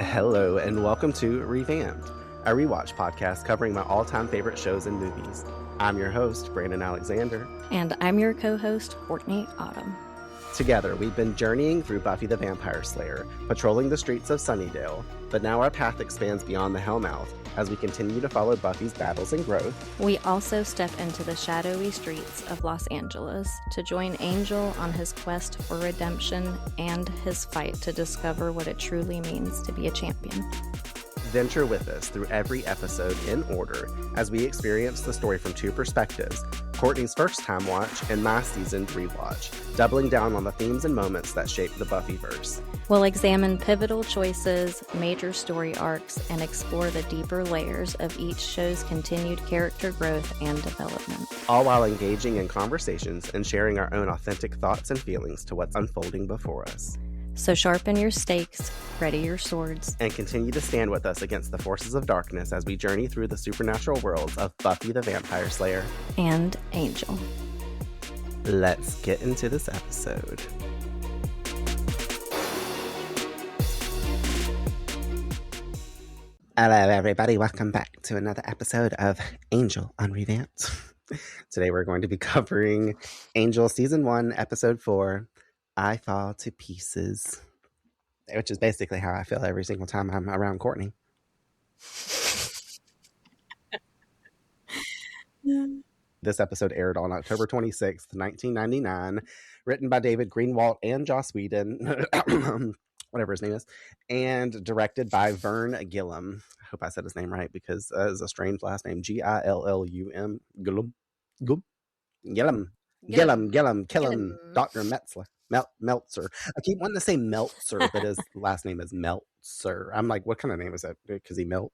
Hello, and welcome to Revamped, a rewatch podcast covering my all-time favorite shows and movies. I'm your host, Brandon Alexander. And I'm your co-host, Courtney Autumn. Together, we've been journeying through Buffy the Vampire Slayer, patrolling the streets of Sunnydale, but now our path expands beyond the Hellmouth as we continue to follow Buffy's battles and growth. We also step into the shadowy streets of Los Angeles to join Angel on his quest for redemption and his fight to discover what it truly means to be a champion. Venture with us through every episode in order as we experience the story from two perspectives, Courtney's first time watch and my seasoned rewatch, doubling down on the themes and moments that shape the Buffyverse. We'll examine pivotal choices, major story arcs, and explore the deeper layers of each show's continued character growth and development. All while engaging in conversations and sharing our own authentic thoughts and feelings to what's unfolding before us. So sharpen your stakes, ready your swords, and continue to stand with us against the forces of darkness as we journey through the supernatural worlds of Buffy the Vampire Slayer and Angel. Let's get into this episode. Hello everybody, welcome back to another episode of Angel on Revamped. Today we're going to be covering Angel Season 1, Episode 4, I Fall to Pieces, which is basically how I feel every single time I'm around Courtney. This episode aired on October 26th, 1999, written by David Greenwalt and Joss Whedon, whatever his name is, and directed by Vern Gillum. I hope I said his name right because it's a strange last name. Gillum. Gillum. Dr. Meltzer. I keep wanting to say Meltzer, but his last name is Meltzer. I'm like, what kind of name is that? Because he melts.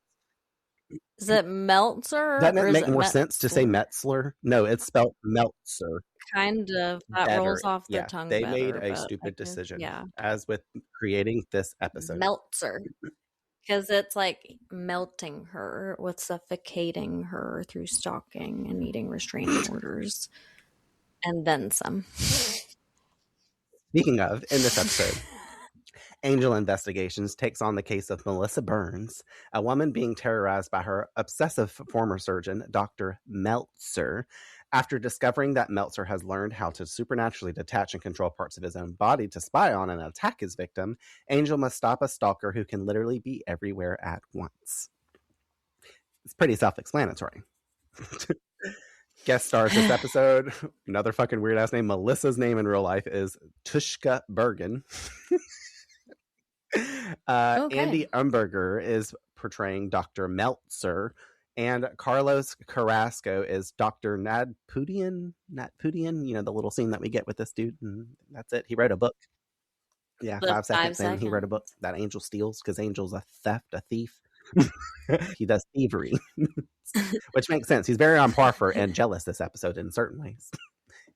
Is it Meltzer? Doesn't it make more sense to say Metzler? No, it's spelled Meltzer. Kind of. That Better. rolls off the tongue They better, made a stupid decision. As with creating this episode. Meltzer. Because it's like melting her with suffocating her through stalking and needing restraining orders. And then some. Speaking of, in this episode, Angel Investigations takes on the case of Melissa Burns, a woman being terrorized by her obsessive former surgeon, Dr. Meltzer. After discovering that Meltzer has learned how to supernaturally detach and control parts of his own body to spy on and attack his victim, Angel must stop a stalker who can literally be everywhere at once. It's pretty self-explanatory. Guest stars this episode, another fucking weird ass name. Melissa's name in real life is Tushka Bergen. Andy Umberger is portraying Dr. Meltzer, and Carlos Carrasco is Dr. Natpudian, you know, the little scene that we get with this dude, and that's it. He wrote a book. Yeah, 5 seconds in, he wrote a book that Angel steals because Angel's a thief. He does thievery, which makes sense. He's very on par for Angelus this episode in certain ways.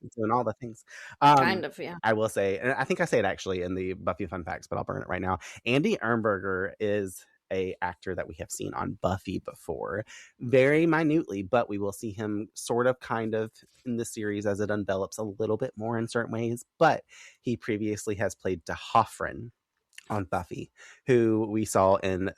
He's doing all the things. Kind of, yeah. I will say, and I think I say it actually in the Buffy Fun Facts, but I'll burn it right now. Andy Umberger is a actor that we have seen on Buffy before, very minutely, but we will see him sort of kind of in the series as it envelops a little bit more in certain ways. But he previously has played D'Hoffryn on Buffy, who we saw in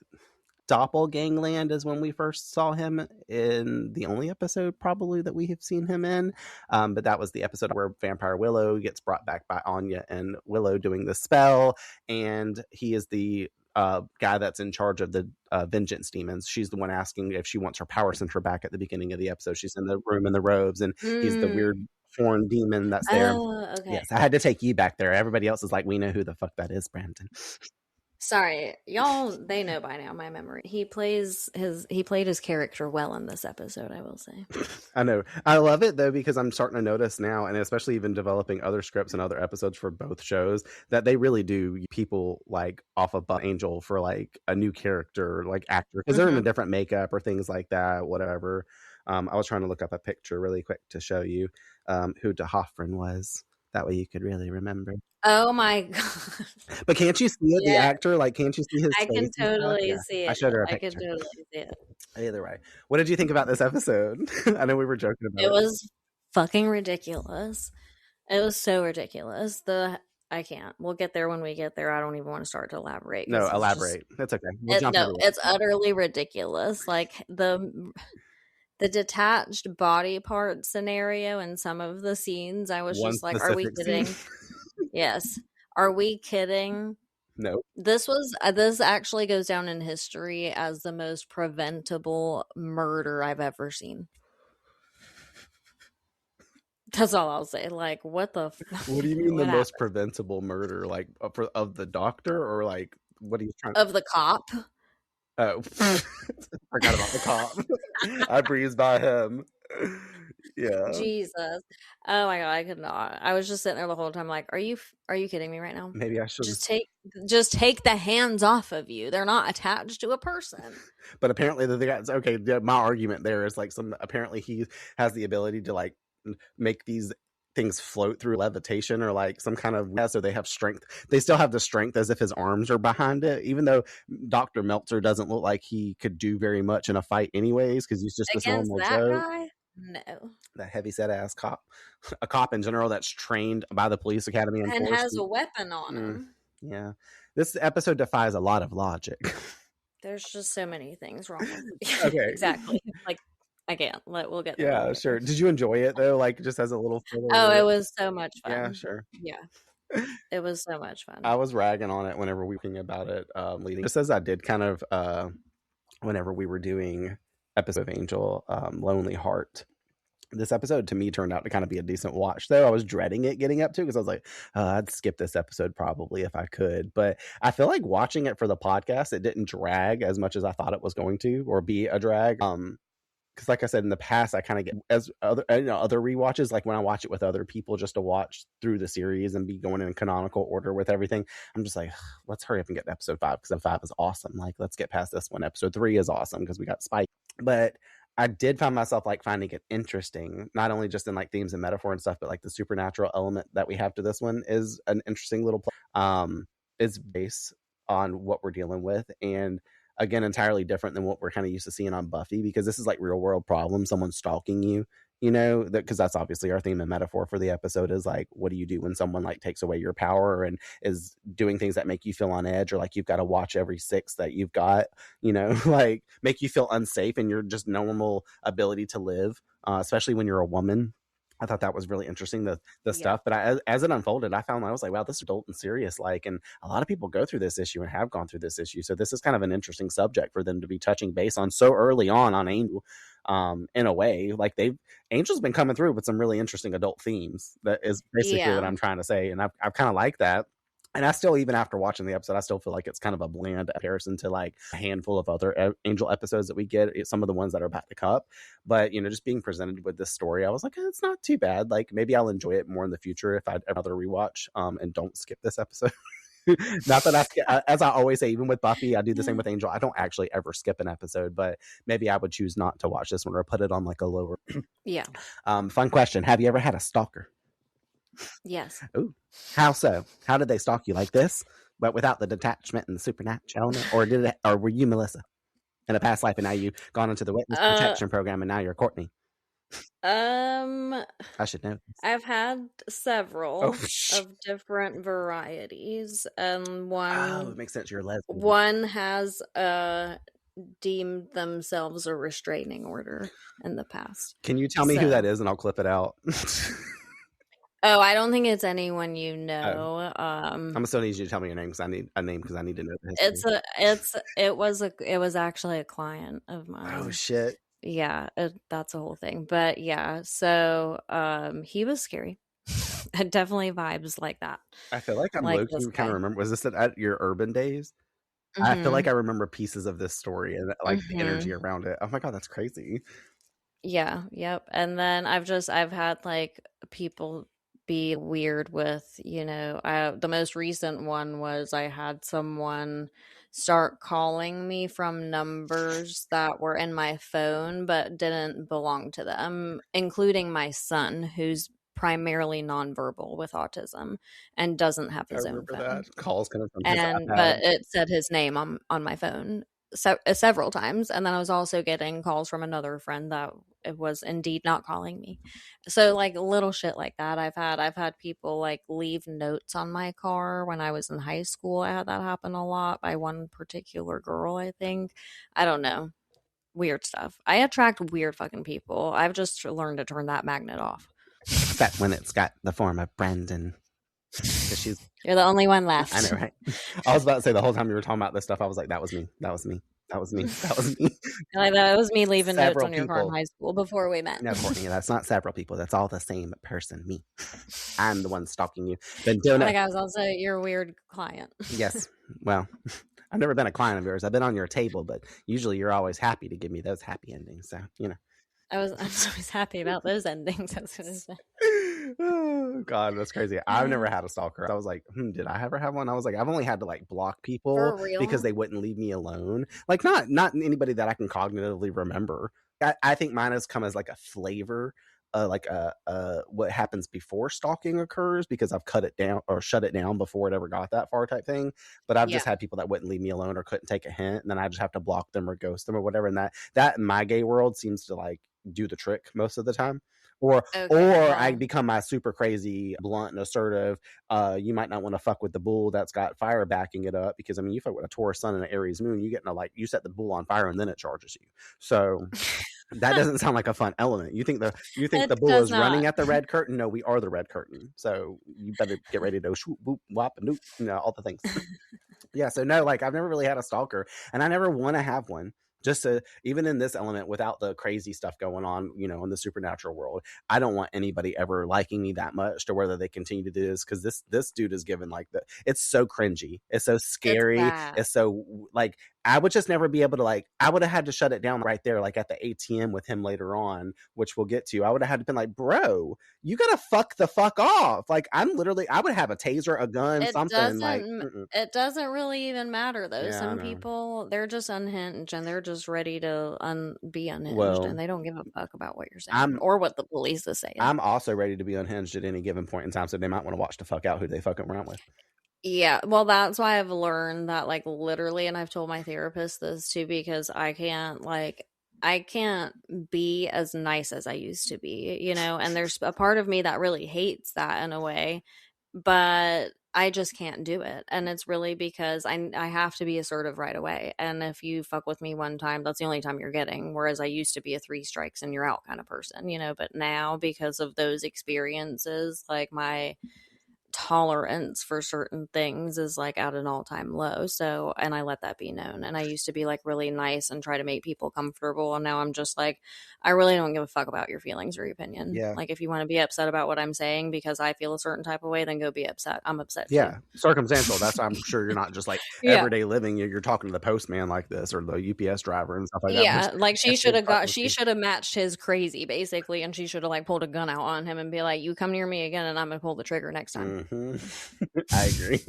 Doppelgangland is when we first saw him in the only episode probably that we have seen him in. But that was the episode where Vampire Willow gets brought back by Anya and Willow doing the spell. And he is the guy that's in charge of the vengeance demons. She's the one asking if she wants her power center back at the beginning of the episode. She's in the room in the robes, and he's the weird foreign demon that's there. Oh, okay. Yes, I had to take you back there. Everybody else is like, we know who the fuck that is, Brandon. Sorry, y'all, they know by now my memory. He played his character well in this episode, I will say. I know. I love it though, because I'm starting to notice now, and especially even developing other scripts and other episodes for both shows, that they really do people like off of Angel for like a new character, like actor, because they're in a different makeup or things like that, whatever. I was trying to look up a picture really quick to show you who D'Hoffryn was. That way you could really remember. Oh my god! But can't you see it? Yeah. The actor, like, can't you see his face? I can totally see it. I showed her a picture. I can totally see it. Either way, what did you think about this episode? I know we were joking about it. It was fucking ridiculous. It was so ridiculous. I can't. We'll get there when we get there. I don't even want to start to elaborate. No, It's elaborate. That's okay. We'll jump no, into it. it's utterly ridiculous. Like the detached body part scenario in some of the scenes, I was One just like, are we specific kidding? scene. Yes. Are we kidding? No. This actually goes down in history as the most preventable murder I've ever seen. That's all I'll say. Like, what the What do you mean what the most happened? preventable murder? Like of the doctor, or like what are you trying? Of the cop? Oh, forgot about the cop. I breezed by him. Yeah. Jesus. Oh my God, I could not. I was just sitting there the whole time like, are you kidding me right now? Maybe I should. Just take the hands off of you. They're not attached to a person. But apparently the guys, okay, my argument there is like apparently he has the ability to like make these things float through levitation or like some kind of, so they have strength. They still have the strength as if his arms are behind it, even though Dr. Meltzer doesn't look like he could do very much in a fight anyways, because he's just this Against normal that Joe. guy? No. That heavy set ass cop. A cop in general that's trained by the police academy and has a weapon on him. Yeah. This episode defies a lot of logic. There's just so many things wrong with it. Okay. Exactly. Like, I can't. We'll get there. Yeah, sure. Did you enjoy it though? Like just as a little it was so much fun. Yeah, sure. Yeah. It was so much fun. I was ragging on it whenever we were thinking about it leading. Just as I did kind of whenever we were doing episode of Angel, Lonely Heart. This episode to me turned out to kind of be a decent watch, though I was dreading it getting up to, because I was like, I'd skip this episode probably if I could. But I feel like watching it for the podcast, it didn't drag as much as I thought it was going to, or be a drag. Because like I said in the past, I kind of get as other rewatches, like when I watch it with other people just to watch through the series and be going in canonical order with everything, I'm just like, let's hurry up and get to episode 5, because episode 5 is awesome. Like, let's get past this one. Episode 3 is awesome because we got Spike. But I did find myself like finding it interesting, not only just in like themes and metaphor and stuff, but like the supernatural element that we have to this one is an interesting little it's based on what we're dealing with, and again, entirely different than what we're kind of used to seeing on Buffy, because this is like real world problems, someone stalking you, you know, because that's obviously our theme and metaphor for the episode is like, what do you do when someone like takes away your power and is doing things that make you feel on edge, or like you've got to watch every 6 that you've got, you know, like make you feel unsafe in your just normal ability to live, especially when you're a woman. I thought that was really interesting, the stuff. But as it unfolded, I was like, wow, this is adult and serious. Like, and a lot of people go through this issue and have gone through this issue. So this is kind of an interesting subject for them to be touching base on so early on Angel. In a way, like Angel's been coming through with some really interesting adult themes. That is basically what I'm trying to say. And I've kind of liked that. And I still, even after watching the episode, I still feel like it's kind of a bland comparison to like a handful of other Angel episodes that we get, some of the ones that are about to come up. But, you know, just being presented with this story, I was like, it's not too bad. Like, maybe I'll enjoy it more in the future if I'd another rewatch and don't skip this episode. Not that as I always say, even with Buffy, I do the same with Angel. I don't actually ever skip an episode, but maybe I would choose not to watch this one or put it on like a lower. Yeah. Fun question. Have you ever had a stalker? Yes. Ooh. How so? How did they stalk you? Like this, but without the detachment and the supernatural element? Or were you Melissa in a past life and now you've gone into the witness protection program and now you're Courtney? I should know. I've had several of different varieties. One it makes sense. You're a lesbian. One has deemed themselves a restraining order in the past. Can you tell me who that is and I'll clip it out? Oh, I don't think it's anyone you know. I'm still need you to tell me your name because I need a name because I need to know the history. It was actually a client of mine. Oh shit. Yeah, that's a whole thing. But yeah, so he was scary. Definitely vibes like that. I feel like I'm low-key kind of remember. Was this at your urban days? Mm-hmm. I feel like I remember pieces of this story and like the energy around it. Oh my god, that's crazy. Yeah, yep. And then I've had like people be weird with, you know, the most recent one was I had someone start calling me from numbers that were in my phone but didn't belong to them, including my son, who's primarily nonverbal with autism and doesn't have his own phone. That calls coming from but it said his name on my phone. several times, and then I was also getting calls from another friend that it was indeed not calling me. So like little shit like that I've had people like leave notes on my car when I was in high school. I had that happen a lot by one particular girl, I think. I don't know. Weird stuff. I attract weird fucking people. I've just learned to turn that magnet off. Except when it's got the form of Brandon. Because she's You're the only one left. I know, right? I was about to say the whole time you were talking about this stuff, I was like, that was me. That was me. That was me. That was me. Like that was me leaving notes Several on your car in people. high school before we met. No, Courtney, that's not several people. That's all the same person. Me. I'm the one stalking you. Been doing Like it. I was also your weird client. Yes. Well, I've never been a client of yours. I've been on your table, but usually you're always happy to give me those happy endings. So, you know. I'm always happy about those endings. I was gonna say. Oh God, that's crazy. I've never had a stalker. I was like, did I ever have one? I was like, I've only had to like block people For real? because they wouldn't leave me alone. Like not anybody that I can cognitively remember. I think mine has come as like a flavor, like what happens before stalking occurs because I've cut it down or shut it down before it ever got that far type thing. But I've just Yeah. had people that wouldn't leave me alone or couldn't take a hint, and then I just have to block them or ghost them or whatever. And that in my gay world seems to like do the trick most of the time. Or Okay. I Well, become my super crazy, blunt and assertive. You might not want to fuck with the bull that's got fire backing it up because I mean you fuck with a Taurus sun and an Aries moon, you get into like you set the bull on fire and then it charges you. So that doesn't sound like a fun element. You think the it bull does is running not. at the red curtain? No, we are the red curtain. So you better get ready to shoot, boop, whop, and doop, all the things. Yeah, so no, like I've never really had a stalker, and I never want to have one. Just to even in this element, without the crazy stuff going on, in the supernatural world, I don't want anybody ever liking me that much to whether they continue to do this because this dude is given like it's so cringy, it's so It's scary, bad. it's so like I would just never be able to like I would have had to shut it down right there, like at the ATM with him later on, which we'll get to. I would have had to been like, bro, you gotta fuck the fuck off. Like I would have a taser, a gun, It something like. doesn't. It doesn't really even matter though. Yeah, I Some know. people they're just unhinged and they're just ready to be unhinged and Well, they don't give a fuck about what you're saying I'm or what the police is saying. I'm also ready to be unhinged at any given point in time, so they might want to watch the fuck out who they fucking around with. Yeah, well, that's why I've learned that, like, literally, and I've told my therapist this too, because I can't be as nice as I used to be, and there's a part of me that really hates that in a way, but I just can't do it. And it's really because I have to be assertive right away. And if you fuck with me one time, that's the only time you're getting. Whereas I used to be a 3 strikes and you're out kind of person, but now because of those experiences, like my tolerance for certain things is like at an all-time low. So, and I let that be known. And I used to be like really nice and try to make people comfortable, and now I'm just like, I really don't give a fuck about your feelings or your opinion. Yeah. Like if you want to be upset about what I'm saying because I feel a certain type of way, then go be upset. I'm upset Yeah, too. circumstantial. That's I'm sure you're not just like Yeah. everyday living. You're talking to the postman like this or the UPS driver and stuff like that. Yeah, like she should She have matched his crazy basically, and she should have like pulled a gun out on him and be like, "You come near me again, and I'm gonna pull the trigger next time." I agree.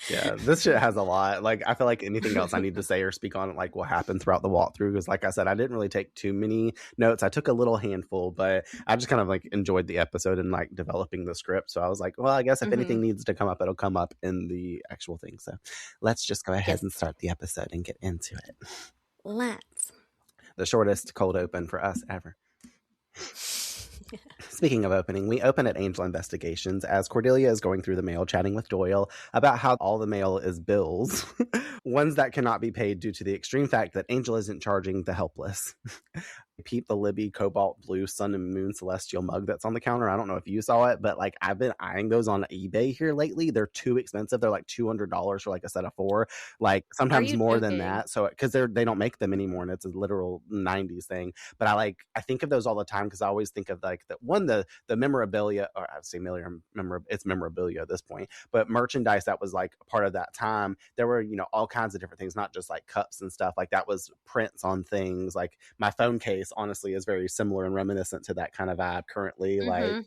Yeah, this shit has a lot. Like I feel like anything else I need to say or speak on like what happened throughout the walkthrough because, like I said, I didn't really take too many notes. I took a little handful, but I just kind of like enjoyed the episode and like developing the script. So I was like, well, I guess if anything needs to come up, it'll come up in the actual thing. So let's just go ahead and start the episode and get into it. Let's. The shortest cold open for us ever. Speaking of opening, we open at Angel Investigations as Cordelia is going through the mail chatting with Doyle about how all the mail is bills, ones that cannot be paid due to the extreme fact that Angel isn't charging the helpless. Peep the Libby Cobalt Blue Sun and Moon Celestial mug that's on the counter. I don't know if you saw it, but like I've been eyeing those on eBay here lately. They're too expensive. They're like $200 for like a set of 4, like sometimes more than that. So because they don't make them anymore, and it's a literal 90s thing. But I think of those all the time because I always think of like the memorabilia, or I would say it's memorabilia at this point, but merchandise that was like a part of that time. There were all kinds of different things, not just like cups and stuff. Like that was prints on things. Like my phone case honestly is very similar and reminiscent to that kind of vibe currently. Like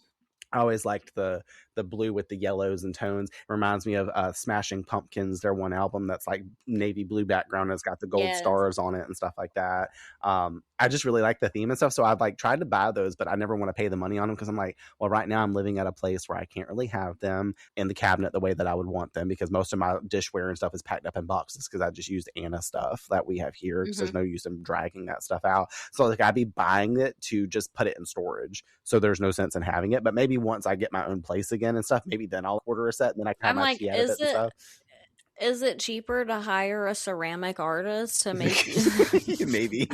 I always liked the the blue with the yellows and tones. It reminds me of Smashing Pumpkins, their one album that's like navy blue background and it's got the gold stars on it and stuff like that. I just really like the theme and stuff, so I've like tried to buy those, but I never want to pay the money on them because I'm like, well, right now I'm living at a place where I can't really have them in the cabinet the way that I would want them, because most of my dishware and stuff is packed up in boxes because I just used Anna stuff that we have here, because there's no use in dragging that stuff out. So like I'd be buying it to just put it in storage, so there's no sense in having it. But maybe once I get my own place again and stuff, maybe then I'll order a set and then I can have my tea out of it and stuff. Is it cheaper to hire a ceramic artist to make you? Maybe.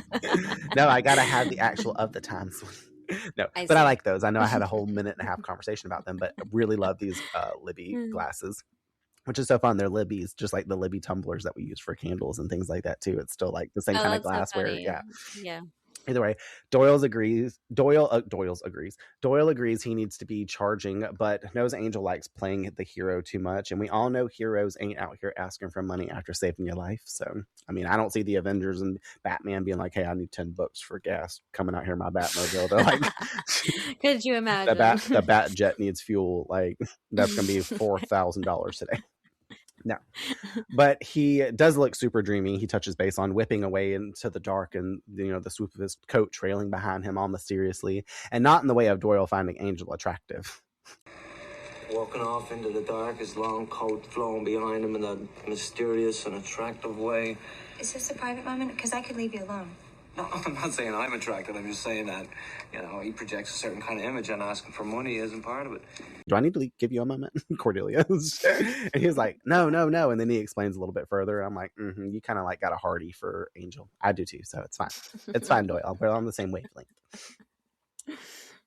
No, I gotta have the actual of the times. No, but I like those. I know I had a whole minute and a half conversation about them, but I really love these Libby glasses, which is so fun. They're Libby's, just like the Libby tumblers that we use for candles and things like that too. It's still like the same kind of glassware. So yeah. Either way, Doyle agrees he needs to be charging, but knows Angel likes playing the hero too much. And we all know heroes ain't out here asking for money after saving your life. So, I mean, I don't see the Avengers and Batman being like, hey, I need $10 for gas coming out here in my Batmobile. They're like, could you imagine? The Bat jet needs fuel. Like, that's going to be $4,000 today. No, but he does look super dreamy. He touches base on whipping away into the dark and, you know, the swoop of his coat trailing behind him all mysteriously, and not in the way of Doyle finding Angel attractive. Walking off into the dark, his long coat flowing behind him in a mysterious and attractive way. Is this a private moment? Because I could leave you alone. No, I'm not saying I'm attractive. I'm just saying that, you know, he projects a certain kind of image, and asking for money isn't part of it. Do I need to give you a moment, Cordelia? And he was like, no. And then he explains a little bit further. And I'm like, you kind of like got a hardy for Angel. I do too, so it's fine. It's fine, Doyle. We're on the same wavelength.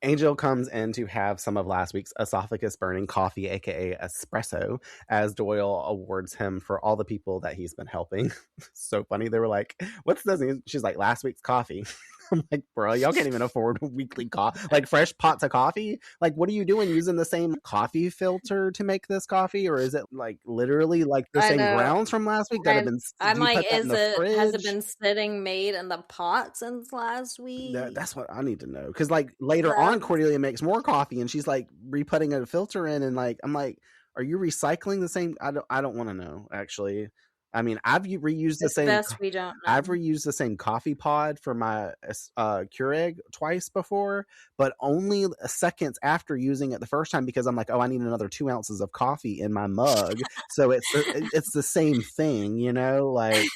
Angel comes in to have some of last week's esophagus burning coffee, aka espresso, as Doyle awards him for all the people that he's been helping. So funny. They were like, what's this? She's like, last week's coffee. I'm like, bro, y'all can't even afford weekly coffee, like fresh pots of coffee. Like, what are you doing, using the same coffee filter to make this coffee? Or is it like literally like the same grounds from last week that have been, I'm like, has it been sitting made in the pot since last week? That's what I need to know. Because like later on, Cordelia makes more coffee and she's like re-putting a filter in, and like, I'm like, are you recycling the same? I don't want to know, actually. I mean, I've reused the same. We don't know. I've reused the same coffee pod for my Keurig twice before, but only seconds after using it the first time, because I'm like, oh, I need another 2 ounces of coffee in my mug. So it's the same thing, you know, like.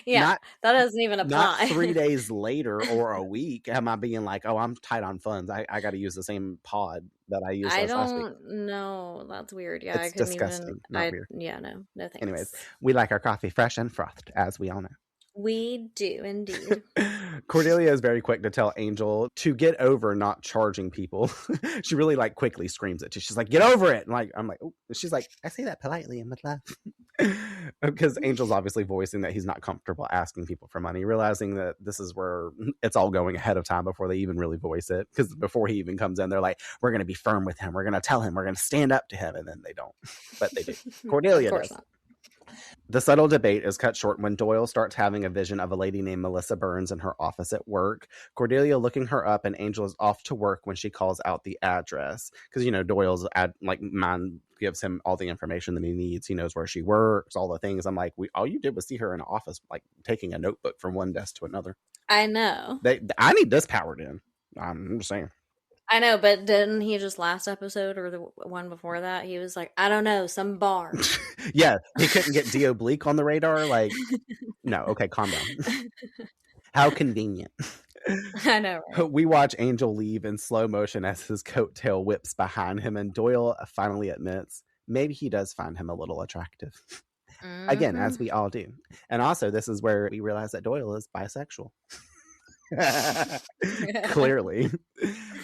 Yeah, that doesn't even apply. Not 3 days later or a week am I being like, oh, I'm tight on funds. I got to use the same pod that I used last week. No, that's weird. Yeah, it's disgusting. Not weird. Yeah, no thanks. Anyways, we like our coffee fresh and frothed, as we all know. We do indeed. Cordelia is very quick to tell Angel to get over not charging people. She really like quickly screams it. She's like, get over it. And like, I'm like, oh. She's like, I say that politely and with love. Because Angel's obviously voicing that he's not comfortable asking people for money, realizing that this is where it's all going ahead of time before they even really voice it. Because before he even comes in, they're like, we're going to be firm with him. We're going to tell him. We're going to stand up to him. And then they don't. But they do. Cordelia does. Not. The subtle debate is cut short when Doyle starts having a vision of a lady named Melissa Burns in her office at work. Cordelia looking her up, and Angel is off to work when she calls out the address. Because, you know, Doyle's mind gives him all the information that he needs. He knows where she works, all the things. I'm like, all you did was see her in an office, like taking a notebook from one desk to another. I know. I need this powered in. I'm just saying. I know, but didn't he just last episode or the one before that? He was like, I don't know, some bar. Yeah, he couldn't get 𝐷 on the radar. Like, no, okay, calm down. How convenient. I know, right? We watch Angel leave in slow motion as his coattail whips behind him, and Doyle finally admits maybe he does find him a little attractive. Mm-hmm. Again, as we all do. And also, this is where we realize that Doyle is bisexual. Clearly.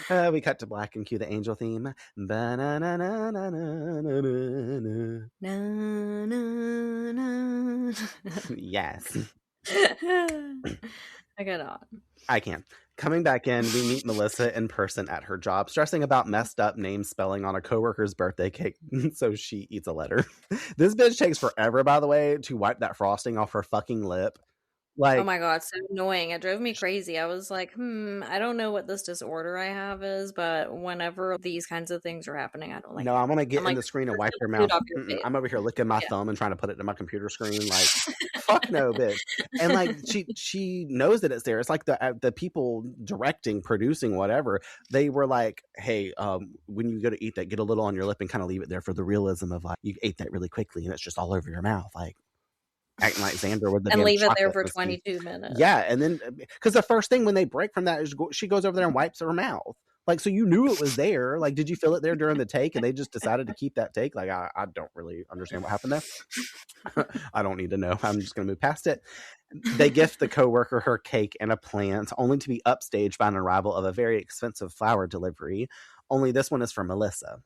We cut to black and cue the Angel theme. Yes. I got on. I can. Coming back in, we meet Melissa in person at her job, stressing about messed up name spelling on a coworker's birthday cake, so she eats a letter. This bitch takes forever, by the way, to wipe that frosting off her fucking lip. Oh Like, my god, so annoying. It drove me crazy. I was like, I don't know what this disorder I have is, but whenever these kinds of things are happening, I don't like no, it. I want to I'm get in like, the screen and wipe "Take your the food mouth. off your Mm-mm. face." I'm over here licking my Yeah. thumb and trying to put it to my computer screen. Like, fuck no, bitch. And like, she knows that it's there. It's like the people directing, producing, whatever. They were like, hey, when you go to eat that, get a little on your lip and kind of leave it there for the realism of like you ate that really quickly and it's just all over your mouth, like acting like Xander with the And damn leave it there chocolate for whiskey. 22 minutes. Yeah, and then because the first thing when they break from that is she goes over there and wipes her mouth. Like, so you knew it was there. Like, did you feel it there during the take and they just decided to keep that take? Like, I don't really understand what happened there. I don't need to know. I'm just going to move past it. They gift the coworker her cake and a plant, only to be upstaged by an arrival of a very expensive flower delivery. Only this one is from Melissa.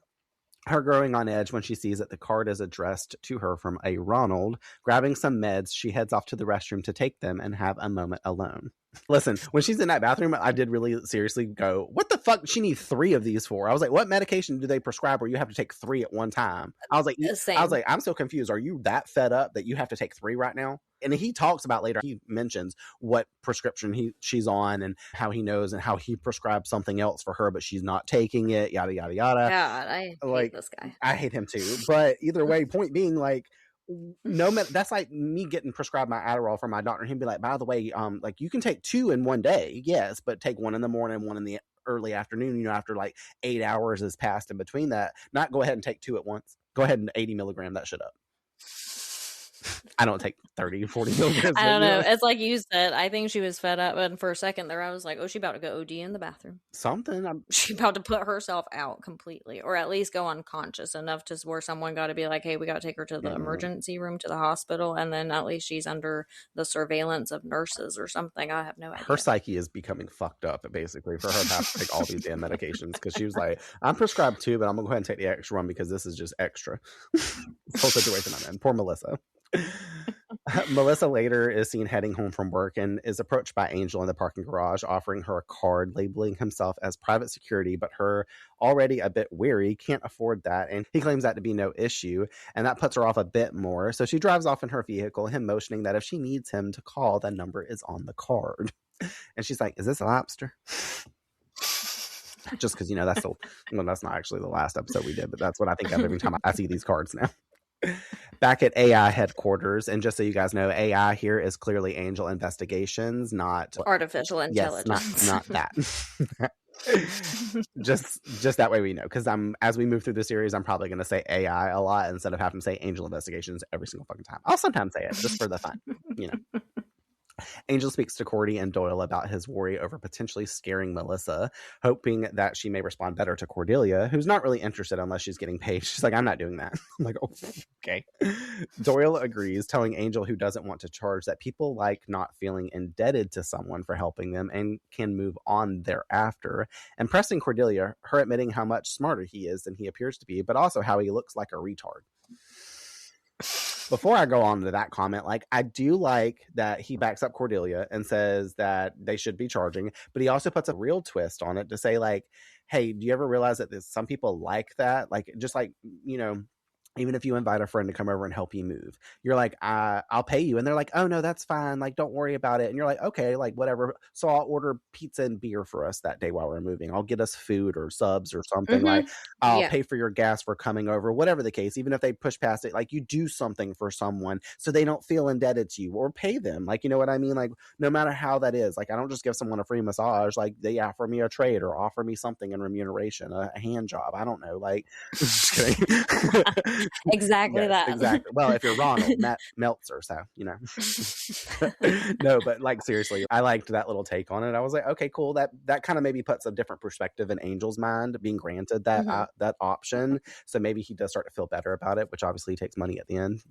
Her growing on edge when she sees that the card is addressed to her from a Ronald. Grabbing some meds, she heads off to the restroom to take them and have a moment alone. Listen, when she's in that bathroom, I did really seriously go, what the fuck? She needs 3 of these for? I was like, what medication do they prescribe where you have to take 3 at one time? I was Same. like, I'm so confused. Are you that fed up that you have to take 3 right now? And he talks about later, he mentions what prescription she's on and how he knows and how he prescribed something else for her, but she's not taking it, yada, yada, yada. God, I hate Like, this guy. I hate him too. But either way, point being, like, no, that's like me getting prescribed my Adderall from my doctor and he'd be like, by the way, like you can take 2 in one day, yes, but take 1 in the morning, 1 in the early afternoon, you know, after like 8 hours has passed in between that. Not go ahead and take 2 at once. Go ahead and 80 milligram that shit up. I don't take 30, 40 milligrams. I don't know. It's like you said. I think she was fed up, and for a second there, I was like, "Oh, she about to go OD in the bathroom. Something. She about to put herself out completely, or at least go unconscious enough to where someone got to be like, "Hey, we got to take her to the emergency room, to the hospital," and then at least she's under the surveillance of nurses or something. I have no idea. Her psyche is becoming fucked up, basically, for her to have to take all these damn medications because she was like, "I'm prescribed 2, but I'm gonna go ahead and take the extra one because this is just extra." Whole situation I'm in. Poor Melissa. Melissa later is seen heading home from work and is approached by Angel in the parking garage, offering her a card labeling himself as private security, but her, already a bit weary, can't afford that, and he claims that to be no issue, and that puts her off a bit more. So she drives off in her vehicle, him motioning that if she needs him to call, the number is on the card. And she's like, is this a lobster? Just because, you know, that's not actually the last episode we did, but that's what I think of every time I see these cards now. Back at AI headquarters, and just so you guys know, AI here is clearly Angel Investigations, not artificial intelligence. Yes, not that. just that way we know, because as we move through the series, I'm probably going to say AI a lot instead of having to say Angel Investigations every single fucking time. I'll sometimes say it just for the fun, you know. Angel speaks to Courtney and Doyle about his worry over potentially scaring Melissa, hoping that she may respond better to Cordelia, who's not really interested unless she's getting paid. She's like, I'm not doing that. I'm like, oh, okay. Doyle agrees, telling Angel, who doesn't want to charge, that people like not feeling indebted to someone for helping them and can move on thereafter, and pressing Cordelia, her admitting how much smarter he is than he appears to be, but also how he looks like a retard. Before I go on to that comment, like, I do like that he backs up Cordelia and says that they should be charging, but he also puts a real twist on it to say, like, hey, do you ever realize that there's some people like that? Like, just like, you know, even if you invite a friend to come over and help you move, you're like, I'll pay you. And they're like, oh, no, that's fine. Like, don't worry about it. And you're like, okay, like, whatever. So I'll order pizza and beer for us that day while we're moving. I'll get us food or subs or something. Like, I'll pay for your gas for coming over, whatever the case. Even if they push past it, like, you do something for someone so they don't feel indebted to you, or pay them. Like, you know what I mean? Like, no matter how that is, like, I don't just give someone a free massage. Like, they offer me a trade or offer me something in remuneration, a hand job. I don't know. Like, just kidding. Exactly. Yes, that. Exactly. Well, if you're Ronald, Meltzer, so, you know. No, but like, seriously, I liked that little take on it. I was like, okay, cool. That kind of maybe puts a different perspective in Angel's mind, being granted that that option. So maybe he does start to feel better about it, which obviously takes money at the end.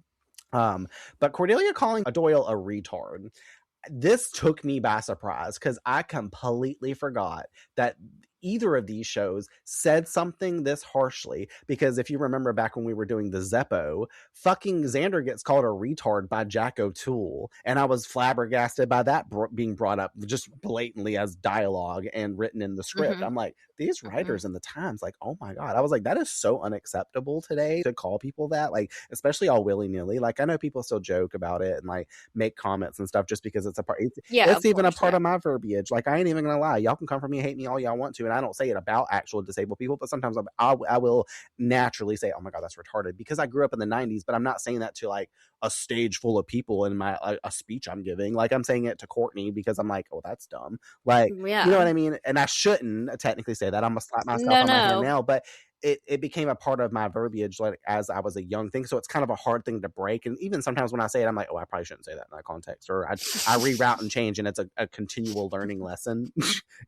But Cordelia calling Doyle a retard, this took me by surprise because I completely forgot that either of these shows said something this harshly, because if you remember back when we were doing the Zeppo, fucking Xander gets called a retard by Jack O'Toole, and I was flabbergasted by that being brought up just blatantly as dialogue and written in the script. I'm like, these writers in the Times, like, oh my God. I was like, that is so unacceptable today to call people that, like, especially all willy-nilly. Like, I know people still joke about it and like make comments and stuff just because it's a part. It's even a part of my verbiage. Like, I ain't even gonna lie. Y'all can come for me, hate me all y'all want to, and I don't say it about actual disabled people, but sometimes I will naturally say, oh my God, that's retarded, because I grew up in the 90s, but I'm not saying that to like a stage full of people in my a speech I'm giving. Like, I'm saying it to Courtney because I'm like, oh, that's dumb. Like, you know what I mean? And I shouldn't technically say that. I'm gonna slap myself on my hand now, but it became a part of my verbiage like as I was a young thing. So it's kind of a hard thing to break. And even sometimes when I say it, I'm like, oh, I probably shouldn't say that in that context. Or I reroute and change, and it's a continual learning lesson,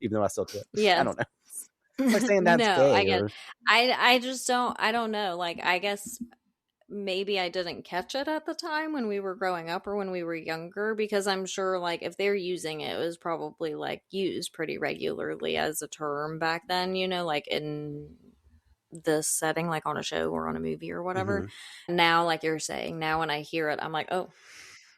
even though I still do it. Yeah. I don't know. It's like saying that's gay. I get. I just don't. I don't know. Like, I guess maybe I didn't catch it at the time when we were growing up or when we were younger, because I'm sure like if they're using it, it was probably like used pretty regularly as a term back then, you know, like in this setting, like on a show or on a movie or whatever. Now, like you're saying, now when I hear it, I'm like, oh,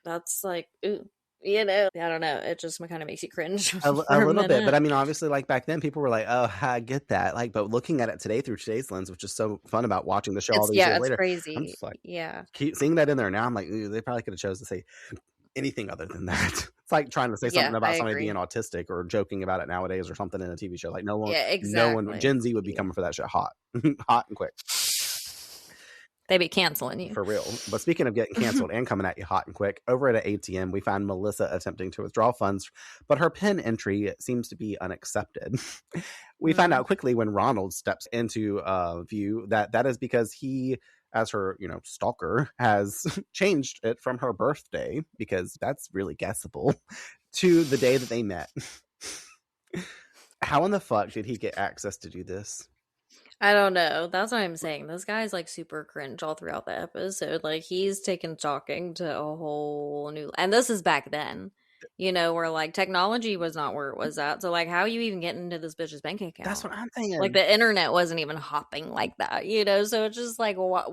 that's like, ooh. You know, I don't know. It just kind of makes you cringe a little bit. But I mean, obviously, like back then, people were like, "Oh, I get that." Like, but looking at it today through today's lens, which is so fun about watching the show all these years later, crazy. I'm just like, keep seeing that in there now. I'm like, ooh, they probably could have chose to say anything other than that. It's like trying to say something about somebody being autistic or joking about it nowadays or something in a TV show. Like no one, Gen Z would be coming for that shit hot, hot and quick. They be canceling you. For real. But speaking of getting canceled and coming at you hot and quick, over at an ATM, we find Melissa attempting to withdraw funds, but her PIN entry seems to be unaccepted. We find out quickly when Ronald steps into view that is because he, as her, stalker, has changed it from her birthday, because that's really guessable, to the day that they met. How in the fuck did he get access to do this? I don't know. That's what I'm saying. This guy's like super cringe all throughout the episode. Like, he's taken stalking to a whole new, and this is back then, where like technology was not where it was at. So like, how are you even getting into this bitch's bank account? That's what I'm thinking. Like, the internet wasn't even hopping like that, so it's just like, what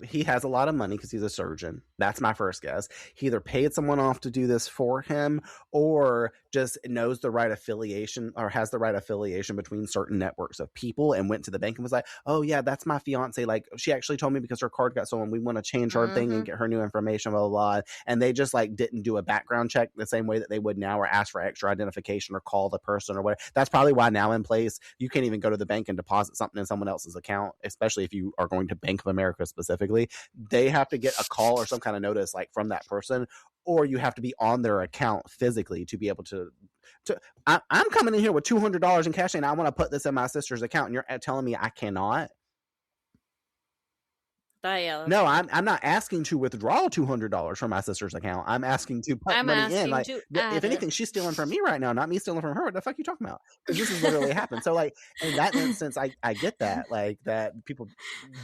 he has a lot of money because he's a surgeon. That's my first guess. He either paid someone off to do this for him, or just knows the right affiliation, or has the right affiliation between certain networks of people, and went to the bank and was like, oh yeah, that's my fiance. Like, she actually told me because her card got stolen, we want to change her thing and get her new information, blah, blah, blah. And they just like didn't do a background check the same way that they would now, or ask for extra identification or call the person or whatever. That's probably why now in place, you can't even go to the bank and deposit something in someone else's account, especially if you are going to Bank of America specifically. They have to get a call or some kind of notice like from that person, or you have to be on their account physically to be able to I'm coming in here with $200 in cash and I want to put this in my sister's account, and you're telling me I cannot? No, I'm not asking to withdraw $200 from my sister's account. I'm asking to put money in. Like, if anything, she's stealing from me right now, not me stealing from her. What the fuck are you talking about? Because this has literally happened. So, like, in that instance, I get that. Like, that people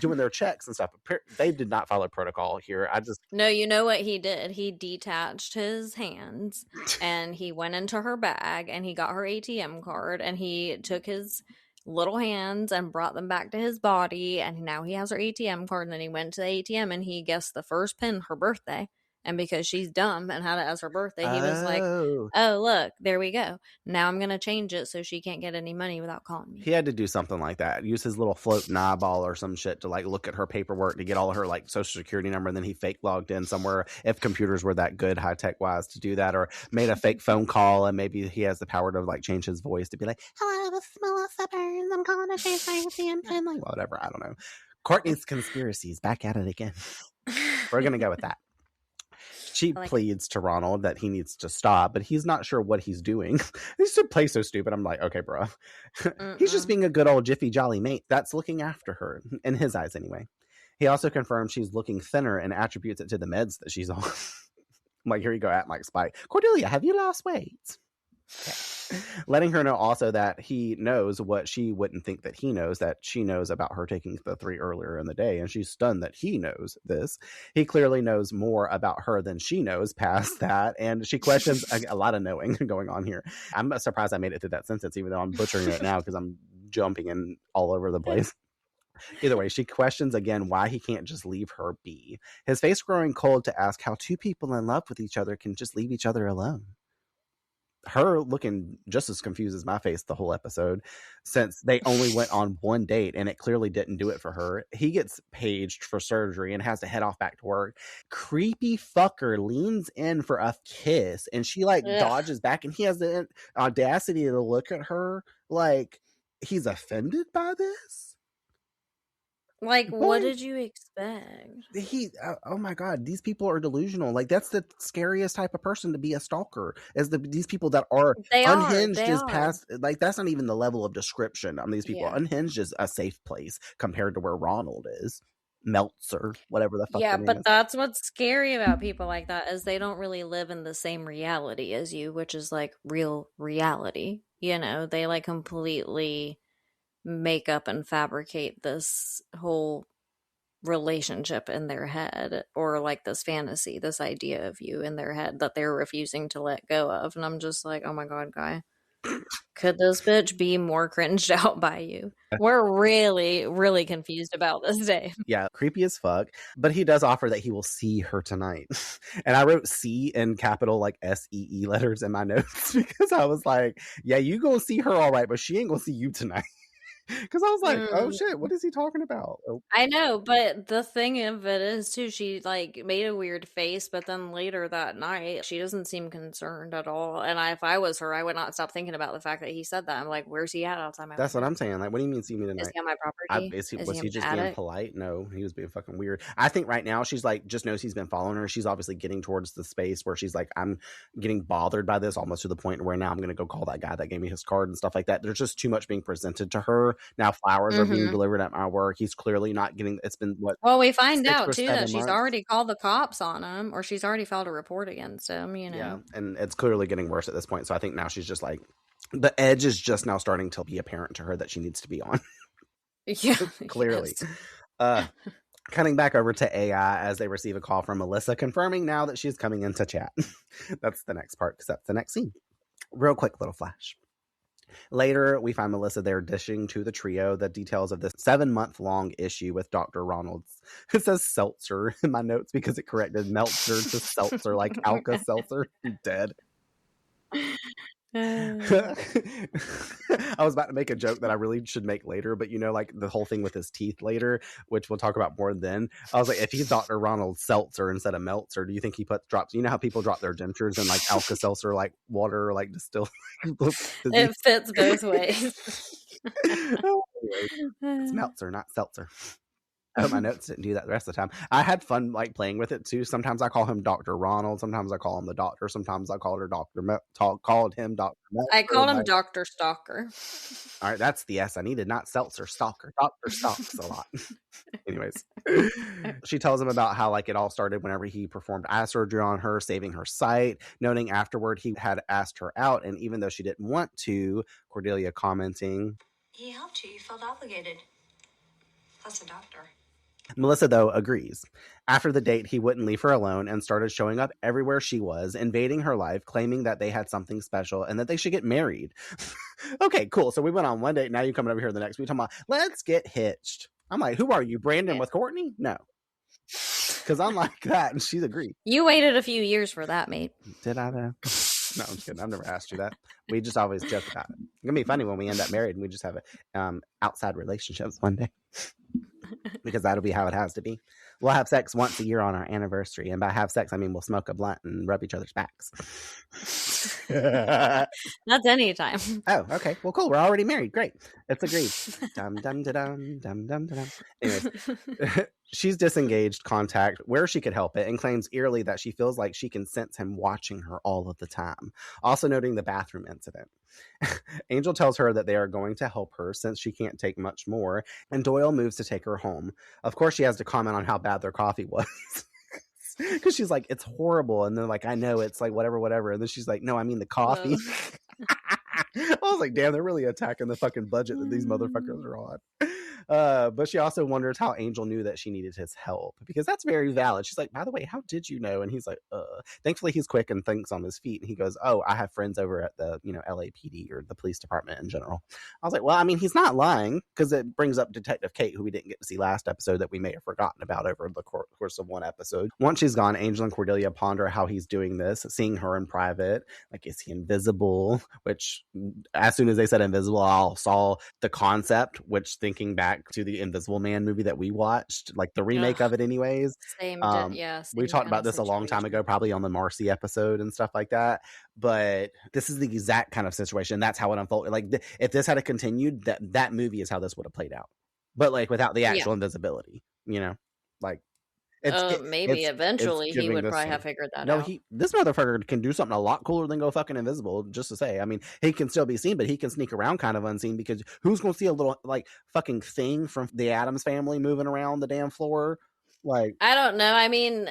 doing their checks and stuff. They did not follow protocol here. No, you know what he did? He detached his hands and he went into her bag and he got her ATM card and he took his little hands and brought them back to his body, and now he has her ATM card. And then he went to the ATM and he guessed the first pin, her birthday, and because she's dumb and had it as her birthday, he was like, oh look, there we go, now I'm gonna change it so she can't get any money without calling me. He had to do something like that, use his little floating eyeball or some shit to like look at her paperwork to get all of her like social security number, and then he fake logged in somewhere, if computers were that good high tech wise to do that, or made a fake phone call, and maybe he has the power to like change his voice to be like, hello, this is Melissa Burns, I'm calling to change my ATM pin, like whatever. I don't know. Courtney's conspiracies back at it again. We're gonna go with that. She pleads to Ronald that he needs to stop, but he's not sure what he's doing. He should play so stupid. I'm like, okay, bro. He's just being a good old jiffy jolly mate that's looking after her, in his eyes anyway. He also confirms she's looking thinner and attributes it to the meds that she's on. I'm like, here you go, at Mike Spike. Cordelia, have you lost weight? Okay. Letting her know also that he knows what she wouldn't think that he knows, that she knows about her taking the 3 earlier in the day, and she's stunned that he knows this. He clearly knows more about her than she knows past that, and she questions a lot of knowing going on here. I'm surprised I made it through that sentence, even though I'm butchering it now because I'm jumping in all over the place. Either way, she questions again why he can't just leave her be. His face growing cold to ask how 2 people in love with each other can just leave each other alone. Her looking just as confused as my face the whole episode, since they only went on 1 date and it clearly didn't do it for her. He gets paged for surgery and has to head off back to work. Creepy fucker leans in for a kiss and she dodges back, and he has the audacity to look at her like he's offended by this. What did you expect? Oh my God, these people are delusional. That's the scariest type of person to be a stalker, is these people that are unhinged is past, that's not even the level of description on these people. Yeah. Unhinged is a safe place compared to where Ronald is. Meltzer, whatever the fuck. Yeah, but that's what's scary about people like that, is they don't really live in the same reality as you, which is real reality. They completely make up and fabricate this whole relationship in their head, or this fantasy, this idea of you in their head that they're refusing to let go of. And I'm just like, oh my God, guy, could this bitch be more cringed out by you? We're really, really confused about this day. Yeah, creepy as fuck. But he does offer that he will see her tonight. And I wrote C in capital SEE letters in my notes because I was like, yeah, you gonna see her all right, but she ain't gonna see you tonight. Because I was like, oh shit, what is he talking about? Oh. I know, but the thing of it is too, she made a weird face, but then later that night she doesn't seem concerned at all. And if I was her, I would not stop thinking about the fact that he said that. I'm like, where's he at outside my That's window? What I'm saying. What do you mean see me tonight? Is he on my property? Was he just being polite? No, he was being fucking weird. I think right now she's just knows he's been following her. She's obviously getting towards the space where she's like, I'm getting bothered by this, almost to the point where now I'm gonna go call that guy that gave me his card and stuff like that. There's just too much being presented to her. Now flowers are being delivered at my work. He's clearly not getting. It's been what? Well, we find out too that she's already called the cops on him, or she's already filed a report against him. Yeah, and it's clearly getting worse at this point. So I think now she's just the edge is just now starting to be apparent to her that she needs to be on. Yeah, clearly. Yes. Cutting back over to AI as they receive a call from Melissa confirming now that she's coming in to chat. That's the next part because that's the next scene. Real quick little flash. Later, we find Melissa there dishing to the trio the details of this 7-month-long issue with Dr. Ronald's. It says Seltzer in my notes because it corrected Meltzer to Seltzer, like Alka-Seltzer. Dead. I was about to make a joke that I really should make later, but the whole thing with his teeth later, which we'll talk about more then. I was like, if he's Dr. Ronald Seltzer instead of Meltzer, do you think he drops? You know how people drop their dentures in Alka-Seltzer, water, distilled? It fits both ways. It's Meltzer, not Seltzer. I hope my notes didn't do that the rest of the time. I had fun playing with it too. Sometimes I call him Dr. Ronald. Sometimes I call him the doctor. Sometimes I called her called him Dr. Meltzer. I called him Dr. Stalker. All right, that's the S I needed, not Seltzer. Stalker. Dr. Stalks a lot. Anyways, she tells him about how it all started whenever he performed eye surgery on her, saving her sight, noting afterward he had asked her out, and even though she didn't want to, Cordelia commenting, he helped you felt obligated. Plus a doctor. Melissa, though, agrees. After the date, he wouldn't leave her alone and started showing up everywhere she was, invading her life, claiming that they had something special and that they should get married. Okay, cool. So we went on 1 date. Now you're coming over here the next week talking about, let's get hitched. I'm like, who are you, Brandon with Courtney? No. Because I'm like that, and she's agreed. You waited a few years for that, mate. Did I, though? No, I'm just kidding. I've never asked you that. We just always joke about it. It's going to be funny when we end up married and we just have outside relationships one day. Because that'll be how it has to be. We'll have sex once a year on our anniversary. And by have sex, I mean we'll smoke a blunt and rub each other's backs. That's any time. Oh, okay. Well, cool. We're already married. Great. It's agreed. Dum, dum, da, dum, dum, dum, da, dum. Anyways, she's disengaged contact where she could help it and claims eerily that she feels like she can sense him watching her all of the time. Also noting the bathroom incident. Angel tells her that they are going to help her since she can't take much more, and Doyle moves to take her home. Of course, she has to comment on how bad their coffee was. Because she's like, it's horrible. And they're like, I know, it's whatever. And then she's like, no, I mean the coffee. I was like, damn, they're really attacking the fucking budget that these motherfuckers are on. But she also wonders how Angel knew that she needed his help, because that's very valid. She's like, by the way, how did you know? And he's like, thankfully he's quick and thinks on his feet. And he goes, oh, I have friends over at the, LAPD or the police department in general. I was like, well, I mean, he's not lying, because it brings up Detective Kate, who we didn't get to see last episode, that we may have forgotten about over the course of one episode. Once she's gone, Angel and Cordelia ponder how he's doing this, seeing her in private. Like, is he invisible? Which, as soon as they said invisible, I saw the concept, which, thinking back to the Invisible Man movie that we watched, like the remake of it anyways. Same We talked about this a long time ago, probably on the Marcy episode and stuff like that. But this is the exact kind of situation. That's how it unfolded. Like, if this had continued, that movie is how this would have played out. But like without the actual invisibility, like. Maybe eventually he would probably have figured that out. This motherfucker can do something a lot cooler than go fucking invisible, just to say. I mean, he can still be seen, but he can sneak around kind of unseen, because who's going to see a little like fucking thing from the Addams Family moving around the damn floor? Like, I don't know. I mean,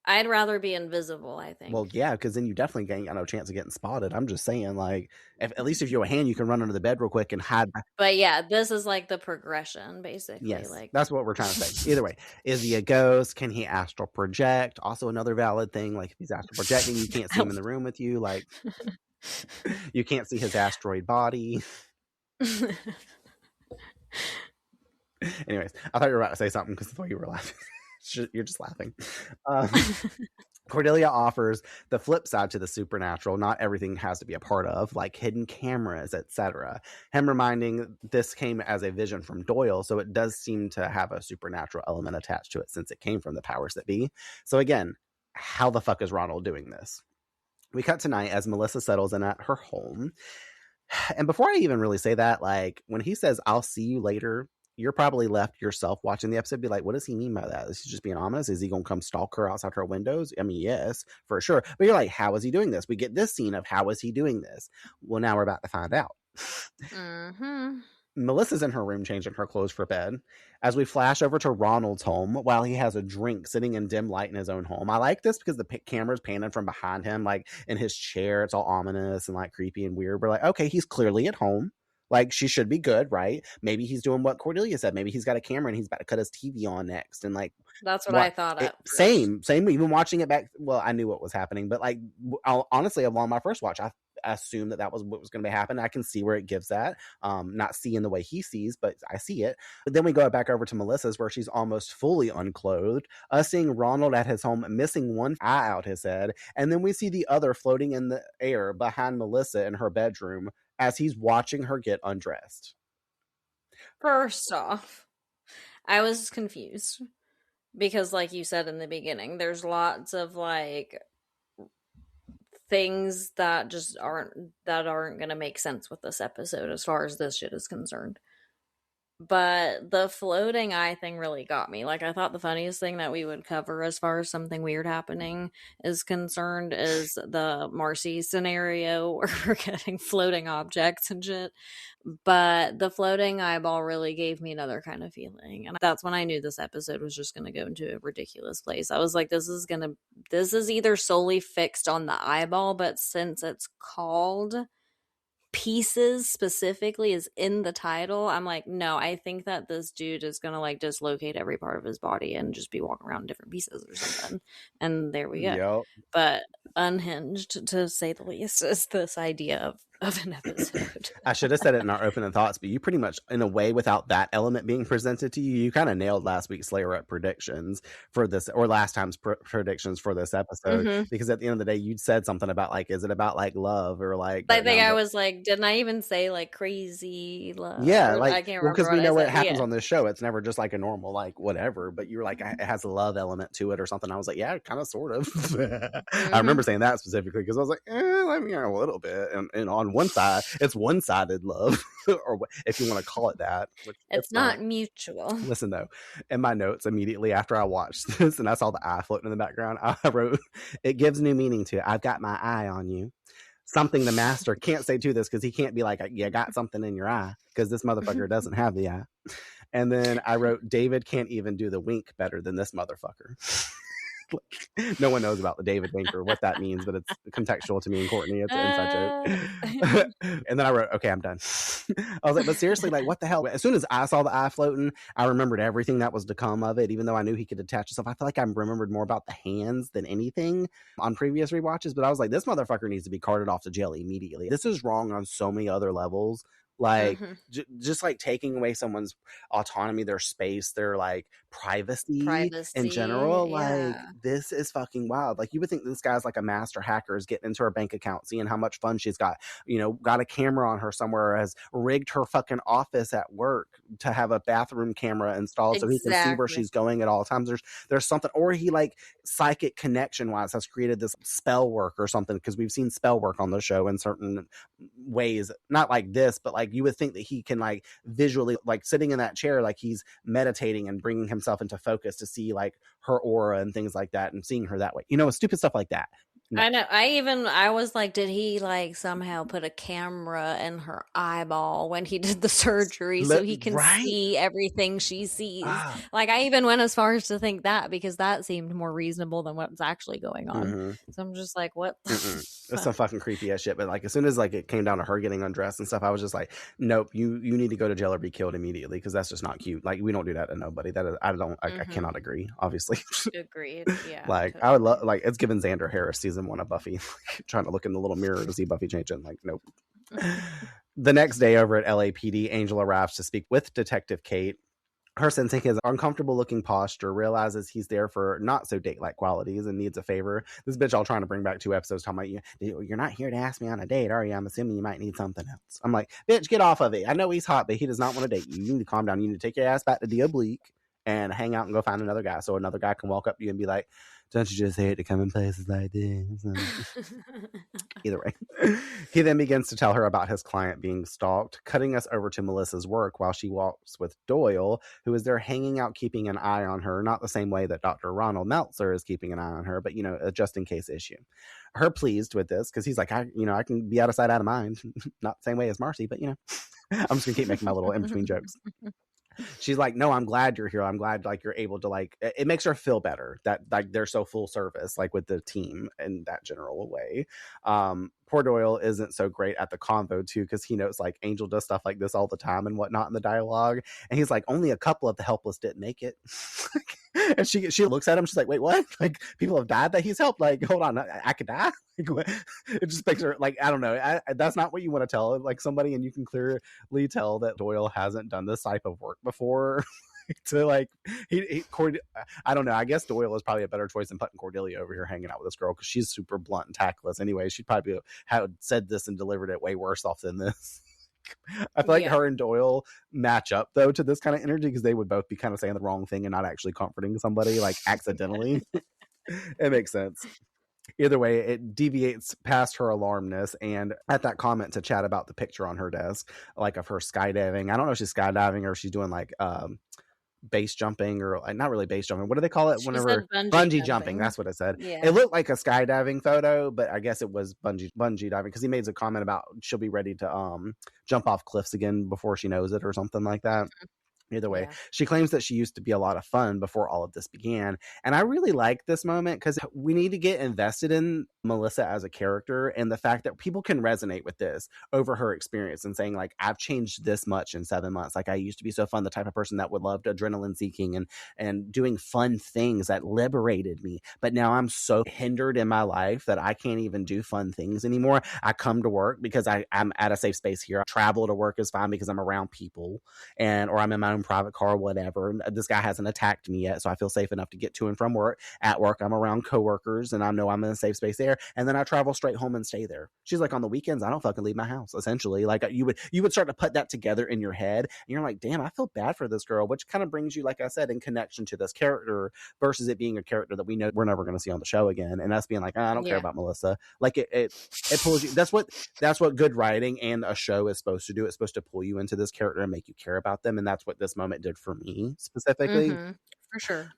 I'd rather be invisible, I think. Well, yeah, because then you definitely ain't got no chance of getting spotted. I'm just saying, like, at least if you're a hand, you can run under the bed real quick and hide. But yeah, this is like the progression, basically. Yes, like that's what we're trying to say. Either way, is he a ghost? Can he astral project? Also another valid thing. Like, if he's astral projecting, you can't see him in the room with you. Like, you can't see his asteroid body. Anyways, I thought you were about to say something because the way you were laughing. You're just laughing. Cordelia offers the flip side to the supernatural. Not everything has to be a part of, like hidden cameras, etc. Him reminding this came as a vision from Doyle, so it does seem to have a supernatural element attached to it since it came from the powers that be. So again, how the fuck is Ronald doing this? We cut tonight as Melissa settles in at her home. And before I even really say that, like, when he says, I'll see you later, you're probably left yourself watching the episode be like, what does he mean by that? Is he just being ominous? Is he going to come stalk her outside her windows? I mean, yes, for sure. But you're like, how is he doing this? We get this scene of how is he doing this? Well, now we're about to find out. Mm-hmm. Melissa's in her room changing her clothes for bed as we flash over to Ronald's home while he has a drink sitting in dim light in his own home. I like this because the camera's panning from behind him, like in his chair. It's all ominous and like creepy and weird. We're like, okay, he's clearly at home. Like, she should be good, right? Maybe he's doing what Cordelia said. Maybe he's got a camera and he's about to cut his TV on next. And like, that's what I thought. Same. Even watching it back, well, I knew what was happening, but like, honestly, along my first watch, I assumed that was what was going to happen. I can see where it gives that. Not seeing the way he sees, but I see it. But then we go back over to Melissa's, where she's almost fully unclothed. Us seeing Ronald at his home, missing one eye out his head, and then we see the other floating in the air behind Melissa in her bedroom, as he's watching her get undressed. First off, I was confused because, like you said in the beginning, there's lots of like things that just aren't going to make sense with this episode as far as this shit is concerned. But the floating eye thing really got me. Like, I thought the funniest thing that we would cover as far as something weird happening is concerned is the Marcy scenario where we're getting floating objects and shit. But the floating eyeball really gave me another kind of feeling. And that's when I knew this episode was just going to go into a ridiculous place. I was like, this is either solely fixed on the eyeball, but since it's called Pieces specifically is in the title, I'm like, no, I think that this dude is gonna like dislocate every part of his body and just be walking around in different pieces or something. And there we go. Yep. But unhinged, to say the least, is this idea of an episode. I should have said it in our opening thoughts, but you pretty much, in a way, without that element being presented to you, you kind of nailed last week's Slayer Up predictions for this, or last time's predictions for this episode. Because at the end of the day, you'd said something about like, is it about like love or like? I think I was like, didn't I even say like crazy love? Yeah, like I can't remember because we know what happens on on this show. It's never just like a normal like whatever. But you were like, it has a love element to it or something. I was like, yeah, kind of, sort of. I remember saying that specifically because I was like, I mean, a little bit. And on one side, it's one-sided love, or if you want to call it that. It's not mutual. Listen though, in my notes immediately after I watched this and I saw the eye floating in the background, I wrote, it gives new meaning to it. I've got my eye on you. Something the master can't say to this because he can't be like, you got something in your eye, because this motherfucker doesn't have the eye. And then I wrote, David can't even do the wink better than this motherfucker. No one knows about the David wink or what that means, but it's contextual to me and Courtney. It's an inside joke. And then I wrote, okay, I'm done. I was like, but seriously, like, what the hell? As soon as I saw the eye floating, I remembered everything that was to come of it, even though I knew he could detach himself. I feel like I remembered more about the hands than anything on previous rewatches, but I was like, this motherfucker needs to be carted off to jail immediately. This is wrong on so many other levels. Like, just like taking away someone's autonomy, their space, their like privacy in general. Like, this is fucking wild. Like, you would think this guy's like a master hacker, is getting into her bank account, seeing how much fun she's got, you know, got a camera on her somewhere, has rigged her fucking office at work to have a bathroom camera installed so he can see where she's going at all times. There's something, or he like psychic connection wise has created this spell work or something, because we've seen spell work on the show in certain ways, not like this, but like you would think that he can like visually, like sitting in that chair, like he's meditating and bringing himself into focus to see like her aura and things like that, and seeing her that way, you know, stupid stuff like that. No. I know. I was like, did he like somehow put a camera in her eyeball when he did the surgery so he can see everything she sees? Like, I even went as far as to think that, because that seemed more reasonable than what's actually going on. So I'm just like, what? That's some fucking creepy ass shit. But like, as soon as like it came down to her getting undressed and stuff, I was just like, nope, you need to go to jail or be killed immediately, because that's just not cute. Like, we don't do that to nobody. That is, I cannot agree, obviously. Agreed. Yeah. Like, totally. I would love, like, it's given Xander Harris season 1 of Buffy, trying to look in the little mirror to see Buffy changing. Like, nope. The next day over at LAPD, Angel arrives to speak with Detective Kate. Her sensing his uncomfortable looking posture, realizes he's there for not so date like qualities and needs a favor. This bitch all trying to bring back 2 episodes talking about, you're not here to ask me on a date, are you? I'm assuming you might need something else. I'm like, bitch, get off of it. I know he's hot, but he does not want to date you. You need to calm down. You need to take your ass back to 𝐷𝑰𝑬𝑪𝑬𝑺 and hang out and go find another guy, so another guy can walk up to you and be like, don't you just hate to come in places like this? Either way. He then begins to tell her about his client being stalked, cutting us over to Melissa's work while she walks with Doyle, who is there hanging out, keeping an eye on her, not the same way that Dr. Ronald Meltzer is keeping an eye on her, but, you know, a just in case issue. Her pleased with this, because he's like, I can be out of sight, out of mind. Not the same way as Marcy, but, you know, I'm just going to keep making my little in-between jokes. She's like, no, I'm glad you're here. I'm glad like you're able to, like, it makes her feel better that like they're so full service, like with the team in that general way. Poor Doyle isn't so great at the convo too, because he knows like Angel does stuff like this all the time and whatnot in the dialogue, and he's like, only a couple of the helpless didn't make it. And she looks at him, she's like, wait, what? Like, people have died that he's helped? Like, hold on, I could die? It just makes her like, I don't know, that's not what you want to tell like somebody, and you can clearly tell that Doyle hasn't done this type of work before. To like, I don't know, I guess Doyle is probably a better choice than putting Cordelia over here hanging out with this girl, because she's super blunt and tactless anyway. She'd probably have said this and delivered it way worse off than this. I feel like her and Doyle match up though to this kind of energy, because they would both be kind of saying the wrong thing and not actually comforting somebody, like accidentally. It makes sense. Either way, it deviates past her alarmness, and at that comment to chat about the picture on her desk, like of her skydiving. I don't know if she's skydiving or if she's doing like base jumping, or not really base jumping. What do they call it? Whenever bungee jumping. That's what it said. Yeah. It looked like a skydiving photo, but I guess it was bungee diving, because he made a comment about she'll be ready to jump off cliffs again before she knows it, or something like that. Either way, she claims that she used to be a lot of fun before all of this began. And I really like this moment, because we need to get invested in Melissa as a character, and the fact that people can resonate with this over her experience and saying like, I've changed this much in 7 months. Like, I used to be so fun, the type of person that would love adrenaline seeking and doing fun things that liberated me. But now I'm so hindered in my life that I can't even do fun things anymore. I come to work because I'm at a safe space here. I travel to work is fine because I'm around people, or I'm in my own private car, whatever. This guy hasn't attacked me yet, so I feel safe enough to get to and from work. At work, I'm around coworkers, and I know I'm in a safe space there. And then I travel straight home and stay there. She's like, on the weekends, I don't fucking leave my house. Essentially, like, you would start to put that together in your head, and you're like, damn, I feel bad for this girl, which kind of brings you, like I said, in connection to this character, versus it being a character that we know we're never going to see on the show again, and us being like, I don't care about Melissa. Like, it pulls you. That's what good writing and a show is supposed to do. It's supposed to pull you into this character and make you care about them, and that's what this moment did for me specifically. For sure.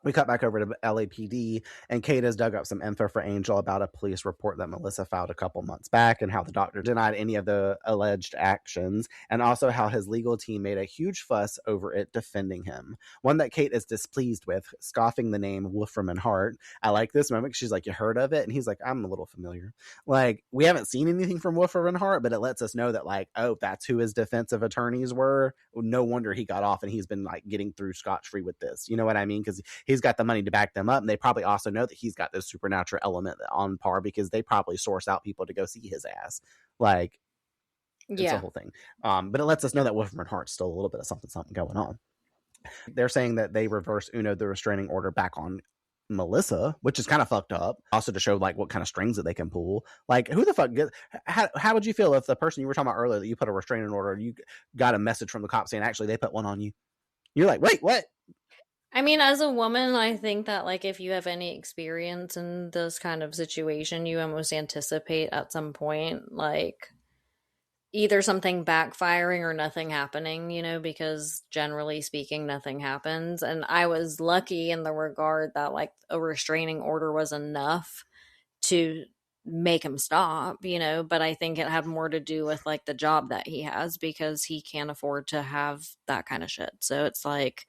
We cut back over to LAPD, and Kate has dug up some info for Angel about a police report that Melissa filed a couple months back and how the doctor denied any of the alleged actions, and also how his legal team made a huge fuss over it defending him. One that Kate is displeased with, scoffing the name Wolfram and Hart. I like this moment. She's like, you heard of it? And he's like, I'm a little familiar. Like, we haven't seen anything from Wolfram and Hart, but it lets us know that, like, oh, that's who his defensive attorneys were. No wonder he got off and he's been, like, getting through scotch-free with this. You know what I mean? Because he's got the money to back them up, and they probably also know that he's got this supernatural element on par because they probably source out people to go see his ass. Like, it's a whole thing. But it lets us know that Wolfram and Hart's still a little bit of something going on. They're saying that they reversed the restraining order back on Melissa, which is kind of fucked up. Also to show like what kind of strings that they can pull. Like, who the fuck how would you feel if the person you were talking about earlier that you put a restraining order, you got a message from the cops saying actually they put one on you? You're like, wait, what? I mean, as a woman, I think that, like, if you have any experience in this kind of situation, you almost anticipate at some point, like, either something backfiring or nothing happening, you know, because generally speaking, nothing happens. And I was lucky in the regard that, like, a restraining order was enough to make him stop, you know, but I think it had more to do with, like, the job that he has because he can't afford to have that kind of shit. So it's like,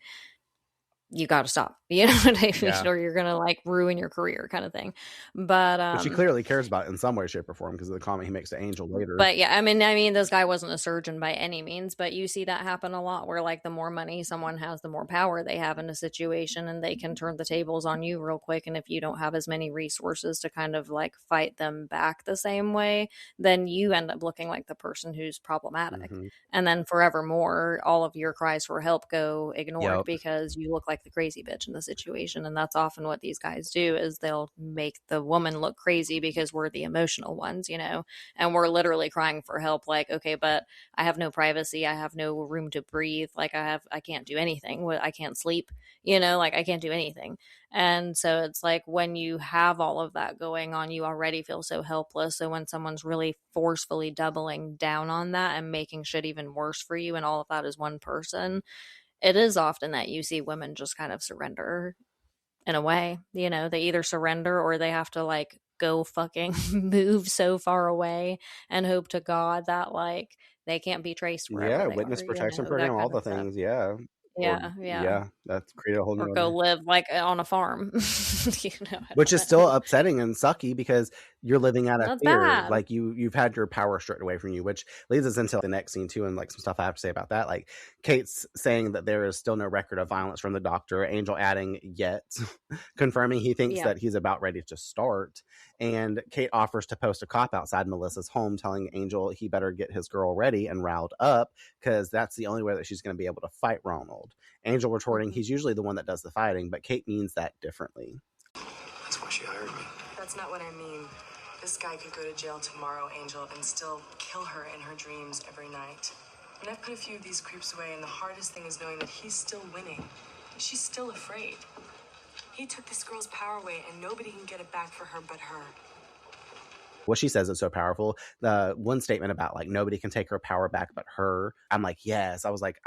you got to stop, you know what I mean? Yeah. Or you're gonna like ruin your career, kind of thing. But she clearly cares about it in some way, shape, or form because of the comment he makes to Angel later. But yeah, I mean, this guy wasn't a surgeon by any means, but you see that happen a lot where, like, the more money someone has, the more power they have in a situation, and they can turn the tables on you real quick. And if you don't have as many resources to kind of like fight them back the same way, then you end up looking like the person who's problematic. Mhm. And then forevermore, all of your cries for help go ignored Yep. because you look like the crazy bitch in the situation. And that's often what these guys do, is they'll make the woman look crazy because we're the emotional ones, you know, and we're literally crying for help. Like, okay, but I have no privacy. I have no room to breathe. Like, I can't do anything. I can't sleep, you know, like I can't do anything. And so it's like when you have all of that going on, you already feel so helpless. So when someone's really forcefully doubling down on that and making shit even worse for you, and all of that is one person, it is often that you see women just kind of surrender in a way. You know, they either surrender or they have to like go fucking move so far away and hope to God that like they can't be traced wherever Yeah, they witness are, you protection know, that program, all kind the of stuff. things. Yeah. Or Yeah. that's created a whole Or new go other. live like on a farm, you know, Which is still upsetting and sucky because you're living out of that's fear. bad. Like you've had your power stripped away from you, which leads us into the next scene too, and like some stuff I have to say about that. Like Kate's saying that there is still no record of violence from the doctor. Angel adding yet, confirming he thinks that he's about ready to start. And Kate offers to post a cop outside Melissa's home, telling Angel he better get his girl ready and riled up because that's the only way that she's going to be able to fight Ronald. Angel retorting, he's usually the one that does the fighting, but Kate means that differently. That's why she hired me. That's not what I mean. This guy could go to jail tomorrow, Angel, and still kill her in her dreams every night. And I've put a few of these creeps away, and the hardest thing is knowing that he's still winning. She's still afraid. He took this girl's power away, and nobody can get it back for her but her. What she says is so powerful. The one statement about like nobody can take her power back but her, I'm like, yes. I was like,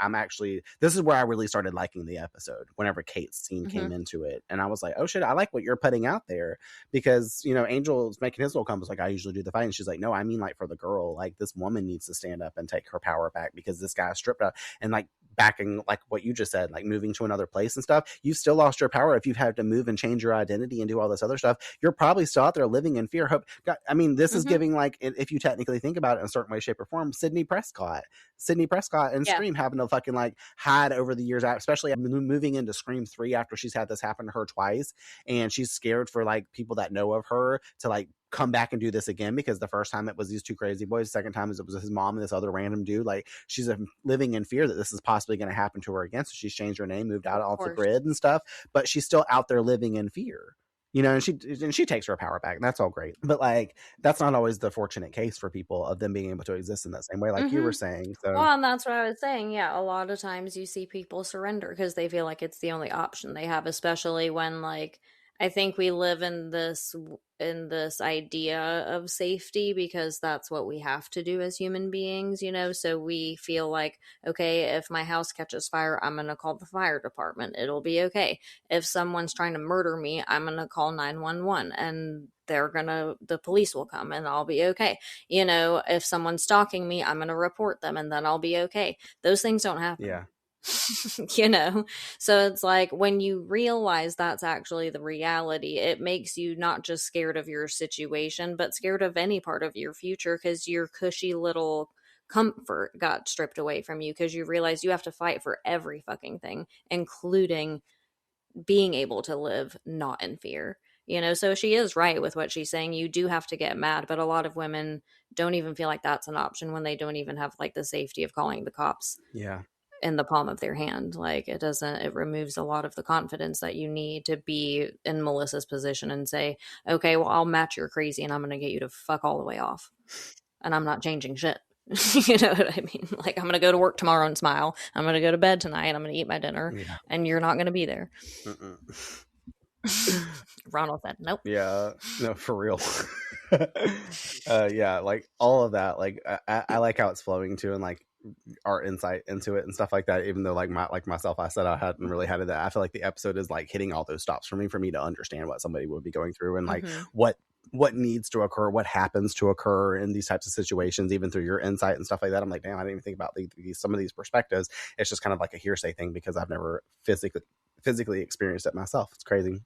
this is where I really started liking the episode, whenever Kate's scene came into it. And I was like, oh shit, I like what you're putting out there, because, you know, Angel's making his little comments like, I usually do the fighting. She's like, no, I mean, like, for the girl, like, this woman needs to stand up and take her power back because this guy stripped her. And like backing like what you just said, like moving to another place and stuff, you've still lost your power. If you've had to move and change your identity and do all this other stuff, you're probably still out there living in fear. I mean, this is giving, like, if you technically think about it in a certain way, shape, or form, Sydney Prescott and Scream having to fucking like hide over the years, especially moving into Scream 3 after she's had this happen to her twice, and she's scared for like people that know of her to like come back and do this again, because the first time it was these two crazy boys, the second time it was his mom and this other random dude. Like, she's living in fear that this is possibly going to happen to her again, so she's changed her name, moved out off the grid and stuff, but she's still out there living in fear, you know. And she takes her power back, and that's all great, but like that's not always the fortunate case for people of them being able to exist in that same way, like you were saying. So well, and that's what I was saying. Yeah, a lot of times you see people surrender because they feel like it's the only option they have, especially when, like, I think we live in this idea of safety because that's what we have to do as human beings, you know? So we feel like, okay, if my house catches fire, I'm going to call the fire department. It'll be okay. If someone's trying to murder me, I'm going to call 911 and the police will come and I'll be okay. You know, if someone's stalking me, I'm going to report them and then I'll be okay. Those things don't happen. Yeah. You know, so it's like when you realize that's actually the reality, it makes you not just scared of your situation but scared of any part of your future, because your cushy little comfort got stripped away from you because you realize you have to fight for every fucking thing, including being able to live not in fear. You know, so she is right with what she's saying. You do have to get mad, but a lot of women don't even feel like that's an option when they don't even have like the safety of calling the cops Yeah. in the palm of their hand. Like it removes a lot of the confidence that you need to be in Melissa's position and say, okay, well, I'll match your crazy and I'm going to get you to fuck all the way off. And I'm not changing shit. You know what I mean? Like, I'm going to go to work tomorrow and smile. I'm going to go to bed tonight. I'm going to eat my dinner and you're not going to be there. Ronald said, nope. Yeah, no, for real. Yeah, like all of that, like I like how it's flowing too, and like our insight into it and stuff like that. Even though like myself, I said I hadn't really had that. I feel like the episode is like hitting all those stops for me to understand what somebody would be going through and like what needs to occur, what happens to occur in these types of situations, even through your insight and stuff like that. I'm like, damn, I didn't even think about some of these perspectives. It's just kind of like a hearsay thing because I've never physically experienced it myself. It's crazy.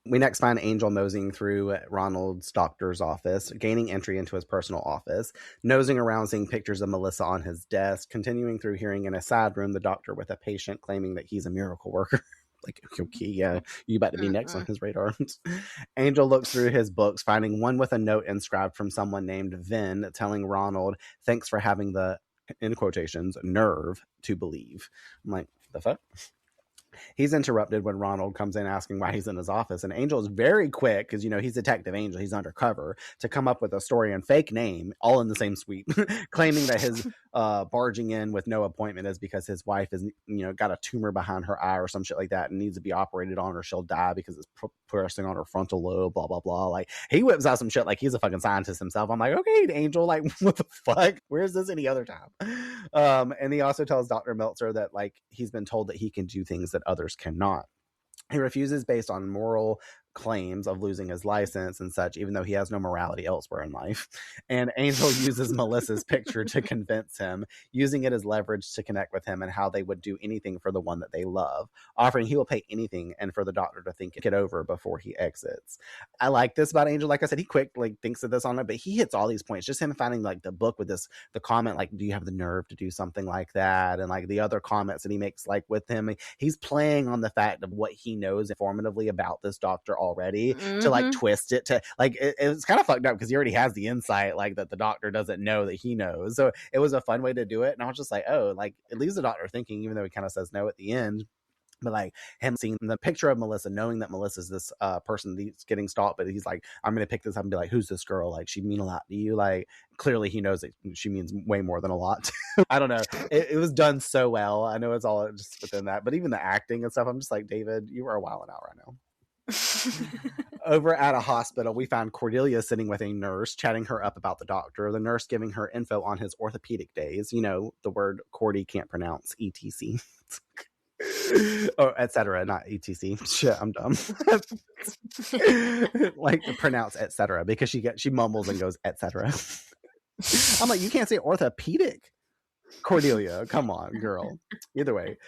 We next find Angel nosing through Ronald's doctor's office, gaining entry into his personal office, nosing around, seeing pictures of Melissa on his desk, continuing through hearing in a side room the doctor with a patient claiming that he's a miracle worker. Like, okay, yeah, you about to be next on his radar. Angel looks through his books, finding one with a note inscribed from someone named Vin, telling Ronald, thanks for having the, in quotations, nerve to believe. I'm like, the fuck? He's interrupted when Ronald comes in asking why he's in his office, and Angel is very quick, because, you know, he's Detective Angel, he's undercover, to come up with a story and fake name, all in the same suite, claiming that his barging in with no appointment is because his wife is, you know, got a tumor behind her eye or some shit like that and needs to be operated on or she'll die because it's pressing on her frontal lobe, blah, blah, blah. Like, he whips out some shit like he's a fucking scientist himself. I'm like, okay, Angel, like, what the fuck? Where's this any other time? And he also tells Dr. Meltzer that, like, he's been told that he can do things that others cannot. He refuses based on moral claims of losing his license and such, even though he has no morality elsewhere in life. And Angel uses Melissa's picture to convince him, using it as leverage to connect with him and how they would do anything for the one that they love, offering he will pay anything and for the doctor to think it over before he exits. I like this about Angel. Like I said, he quick thinks of this on it, but he hits all these points. Just him finding like the book with this, the comment like, do you have the nerve to do something like that? And like the other comments that he makes like with him, he's playing on the fact of what he knows informatively about this doctor already to like twist it to like it's kind of fucked up because he already has the insight like that the doctor doesn't know that he knows. So it was a fun way to do it, and I was just like, oh, like it leaves the doctor thinking, even though he kind of says no at the end. But like him seeing the picture of Melissa, knowing that Melissa's this person that's getting stalked, but he's like, I'm gonna pick this up and be like, who's this girl? Like, she mean a lot to you? Like, clearly he knows that she means way more than a lot. I don't know. It was done so well. I know it's all just within that, but even the acting and stuff, I'm just like, David, you are wilding out right now. Over at a hospital, we found Cordelia sitting with a nurse, chatting her up about the doctor. The nurse giving her info on his orthopedic days. You know, the word Cordy can't pronounce, etc. Or etc., not etc. Shit, I'm dumb. Like pronounce etc. because she mumbles and goes etc. I'm like, you can't say orthopedic, Cordelia. Come on, girl. Either way,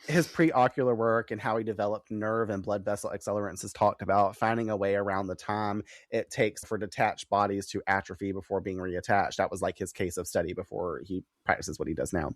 his preocular work and how he developed nerve and blood vessel accelerants is talked about, finding a way around the time it takes for detached bodies to atrophy before being reattached. That was like his case of study before he practices what he does now.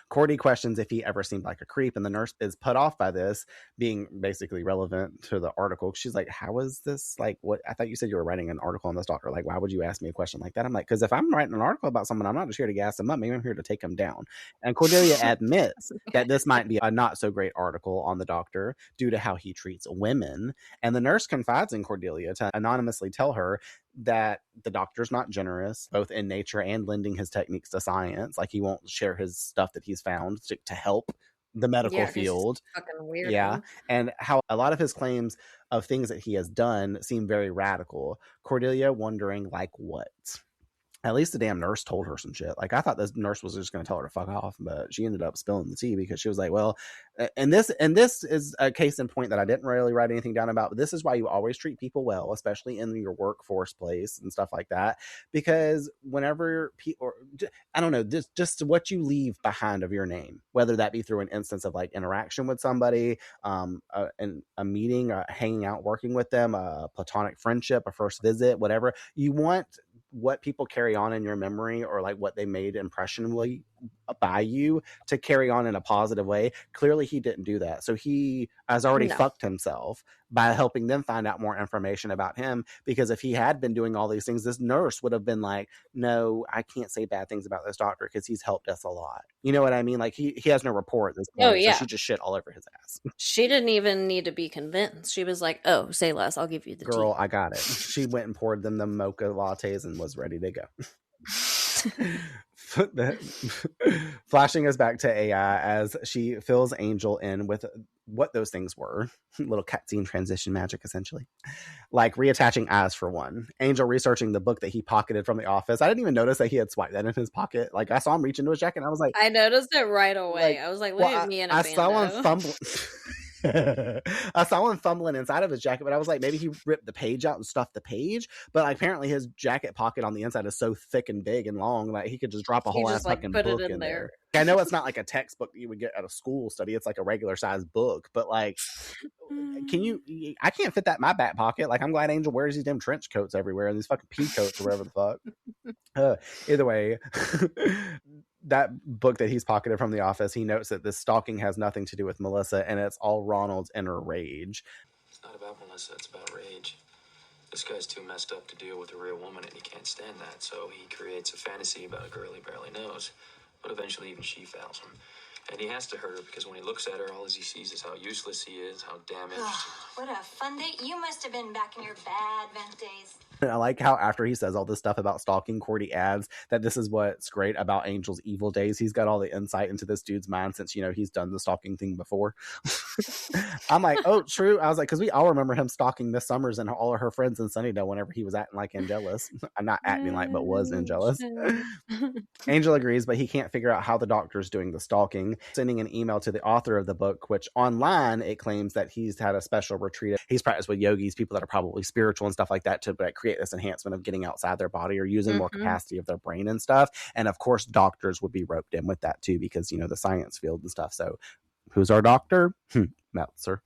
Cordy questions if he ever seemed like a creep, and the nurse is put off by this being basically relevant to the article. She's like, how is this like, what? I thought you said you were writing an article on this doctor. Like, why would you ask me a question like that? I'm like, because if I'm writing an article about someone, I'm not just here to gas them up. Maybe I'm here to take them down. And Cordelia admits that this might be a not so great article on the doctor due to how he treats women. And the nurse confides in Cordelia to anonymously tell her that the doctor's not generous, both in nature and lending his techniques to science. Like, he won't share his stuff that he's found to help the medical Yeah, because he's field. a fucking Yeah. weirdo. And how a lot of his claims of things that he has done seem very radical. Cordelia wondering, like, what? At least the damn nurse told her some shit. Like, I thought this nurse was just going to tell her to fuck off, but she ended up spilling the tea because she was like, well, and this is a case in point that I didn't really write anything down about, but this is why you always treat people well, especially in your workforce place and stuff like that, because whenever people, I don't know, just what you leave behind of your name, whether that be through an instance of like interaction with somebody, a meeting, hanging out, working with them, a platonic friendship, a first visit, whatever, you want what people carry on in your memory, or like what they made impressionably by you, to carry on in a positive way. Clearly he didn't do that, so he has already fucked himself by helping them find out more information about him, because if he had been doing all these things, this nurse would have been like, no, I can't say bad things about this doctor because he's helped us a lot. You know what I mean? Like, he has no rapport at this point. So she just shit all over his ass. She didn't even need to be convinced. She was like, oh, say less, I'll give you the girl tea. I got it. She went and poured them the mocha lattes and was ready to go. Flashing us back to AI as she fills Angel in with what those things were. Little cutscene transition magic, essentially. Like reattaching eyes, for one. Angel researching the book that he pocketed from the office. I didn't even notice that he had swiped that in his pocket. Like, I saw him reach into his jacket and I was like, I noticed it right away. I was like, look at me in a I saw him bandeau. fumbling. I saw him fumbling inside of his jacket, but I was like, maybe he ripped the page out and stuffed the page. But like, apparently his jacket pocket on the inside is so thick and big and long that he could just drop a whole ass fucking book in there. I know it's not like a textbook that you would get at a school study. It's like a regular size book, but like, I can't fit that in my back pocket. Like, I'm glad Angel wears these damn trench coats everywhere and these fucking pea coats or whatever the fuck. Either way, that book that he's pocketed from the office, he notes that this stalking has nothing to do with Melissa, and it's all Ronald's inner rage. It's not about Melissa, it's about rage. This guy's too messed up to deal with a real woman, and he can't stand that, so he creates a fantasy about a girl he barely knows. But eventually even she fails him. And he has to hurt her because when he looks at her, all he sees is how useless he is, how damaged. What a fun day. You must have been back in your bad vent days. And I like how after he says all this stuff about stalking, Cordy adds that this is what's great about Angel's evil days. He's got all the insight into this dude's mind since, you know, he's done the stalking thing before. I'm like, oh, true. I was like, because we all remember him stalking Miss Summers and all of her friends in Sunnydale whenever he was acting like Angelus. I'm not acting like, but was Angelus. Angel agrees, but he can't figure out how the doctor's doing the stalking, sending an email to the author of the book, which online it claims that he's had a special retreat. He's practiced with yogis, people that are probably spiritual and stuff like that, to create this enhancement of getting outside their body or using more capacity of their brain and stuff. And of course, doctors would be roped in with that too, because, you know, the science field and stuff. So who's our doctor? Meltzer.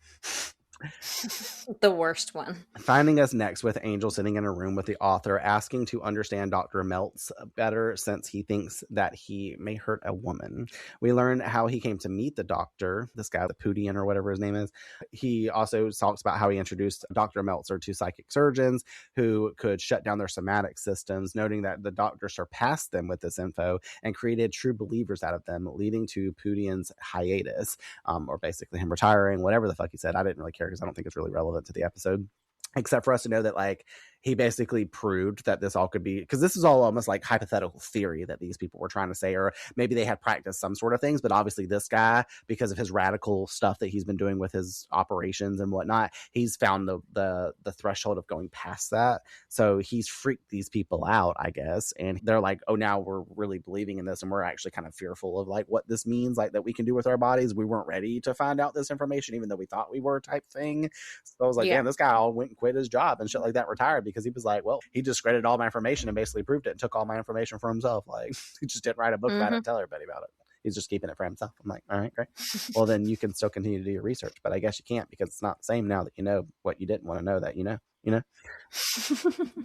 The worst one. Finding us next with Angel sitting in a room with the author, asking to understand Dr. Meltz better since he thinks that he may hurt a woman. We learn how he came to meet the doctor, this guy, the Pudian or whatever his name is. He also talks about how he introduced Dr. Meltzer to psychic surgeons who could shut down their somatic systems, noting that the doctor surpassed them with this info and created true believers out of them, leading to Pudian's hiatus, or basically him retiring, whatever the fuck he said. I didn't really care because I don't think it's really relevant to the episode, except for us to know that, like, he basically proved that this all could be, because this is all almost like hypothetical theory that these people were trying to say, or maybe they had practiced some sort of things, but obviously this guy, because of his radical stuff that he's been doing with his operations and whatnot, he's found the threshold of going past that. So he's freaked these people out, I guess, and they're like, oh, now we're really believing in this, and we're actually kind of fearful of like what this means, like that we can do with our bodies. We weren't ready to find out this information, even though we thought we were, type thing. So I was like, damn, this guy all went and quit his job and shit like that, retired, because he was like, well, he discredited all my information and basically proved it and took all my information for himself. Like, he just didn't write a book about it and tell everybody about it. He's just keeping it for himself. I'm like, all right, great. Well, then you can still continue to do your research, but I guess you can't, because it's not the same now that you know what you didn't want to know that you know.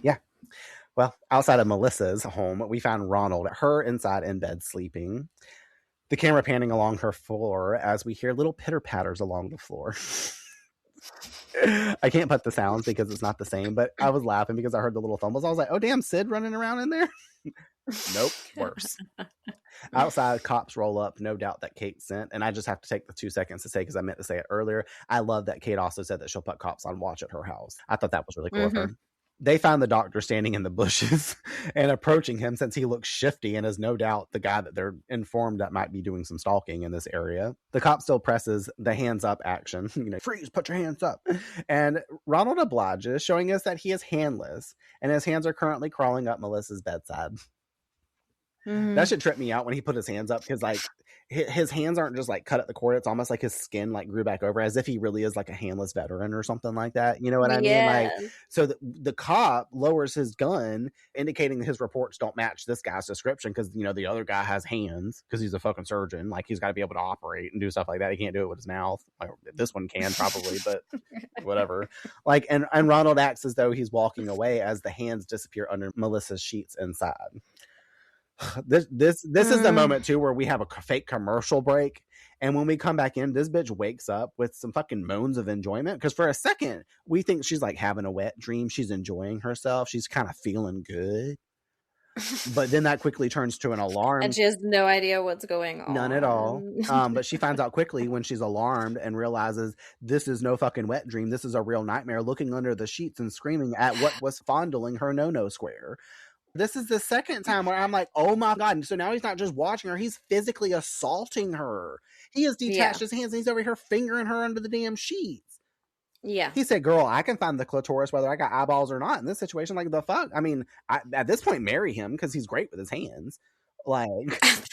Yeah. Well, outside of Melissa's home, we found Ronald, her inside in bed sleeping. The camera panning along her floor as we hear little pitter patters along the floor. I can't put the sounds because it's not the same, but I was laughing because I heard the little fumbles. I was like, oh, damn, Sid running around in there? Nope, worse. Outside, cops roll up, no doubt that Kate sent. And I just have to take the 2 seconds to say, because I meant to say it earlier, I love that Kate also said that she'll put cops on watch at her house. I thought that was really cool of her. They find the doctor standing in the bushes and approaching him since he looks shifty and is no doubt the guy that they're informed that might be doing some stalking in this area. The cop still presses the hands up action. Freeze, put your hands up. And Ronald obliges, showing us that he is handless and his hands are currently crawling up Melissa's bedside. Mm-hmm. That should trip me out when he put his hands up, because like his hands aren't just like cut at the cord. It's almost like his skin like grew back over, as if he really is like a handless veteran or something like that. You know what I mean? Like, so the cop lowers his gun, indicating that his reports don't match this guy's description, because the other guy has hands because he's a fucking surgeon. Like, he's got to be able to operate and do stuff like that. He can't do it with his mouth. Like, this one can probably, but whatever. Like, and Ronald acts as though he's walking away as the hands disappear under Melissa's sheets inside. This is the moment too where we have a fake commercial break, and when we come back in, this bitch wakes up with some fucking moans of enjoyment, because for a second we think she's like having a wet dream, she's enjoying herself, she's kind of feeling good, but then that quickly turns to an alarm, and she has no idea what's going on. None at all. But she finds out quickly when she's alarmed and realizes this is no fucking wet dream, this is a real nightmare, looking under the sheets and screaming at what was fondling her no square. This is the second time where I'm like, oh my God. So now he's not just watching her, he's physically assaulting her. He has detached his hands and he's over here fingering her under the damn sheets. Yeah. He said, girl, I can find the clitoris whether I got eyeballs or not in this situation. Like, the fuck? I mean, at this point, marry him because he's great with his hands. Like,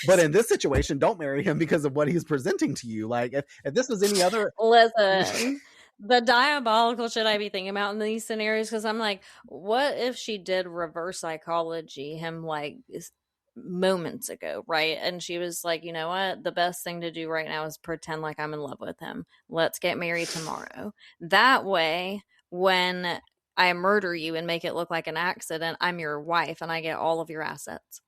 but in this situation, don't marry him because of what he's presenting to you. Like, if this was any other... Listen... The diabolical shit I be thinking about in these scenarios, because I'm like, what if she did reverse psychology him like moments ago, right? And she was like, you know what? The best thing to do right now is pretend like I'm in love with him. Let's get married tomorrow. That way, when I murder you and make it look like an accident, I'm your wife and I get all of your assets.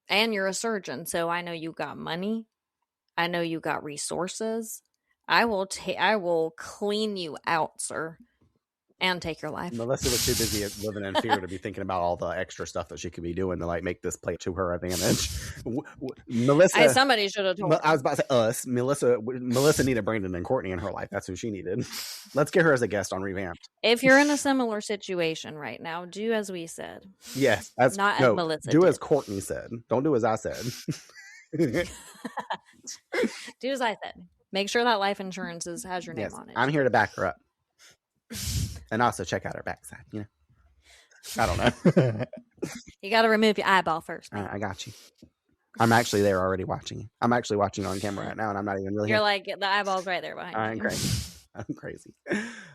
And you're a surgeon, so I know you got money. I know you got resources. I will clean you out, sir, and take your life. Melissa was too busy living in fear to be thinking about all the extra stuff that she could be doing to like make this play to her advantage. Melissa, somebody should have told her. I was about to say us. Melissa needed Brandon and Courtney in her life. That's who she needed. Let's get her as a guest on Revamped. If you're in a similar situation right now, do as we said. Yes, as Melissa. Do as Courtney said. Don't do as I said. Do as I said. Make sure that life insurance has your name on it. I'm here to back her up. And also check out her backside, I don't know. You got to remove your eyeball first. I got you. I'm actually there already watching you. I'm actually watching on camera right now, and I'm not even really... You're like, the eyeball's right there behind you. I'm crazy.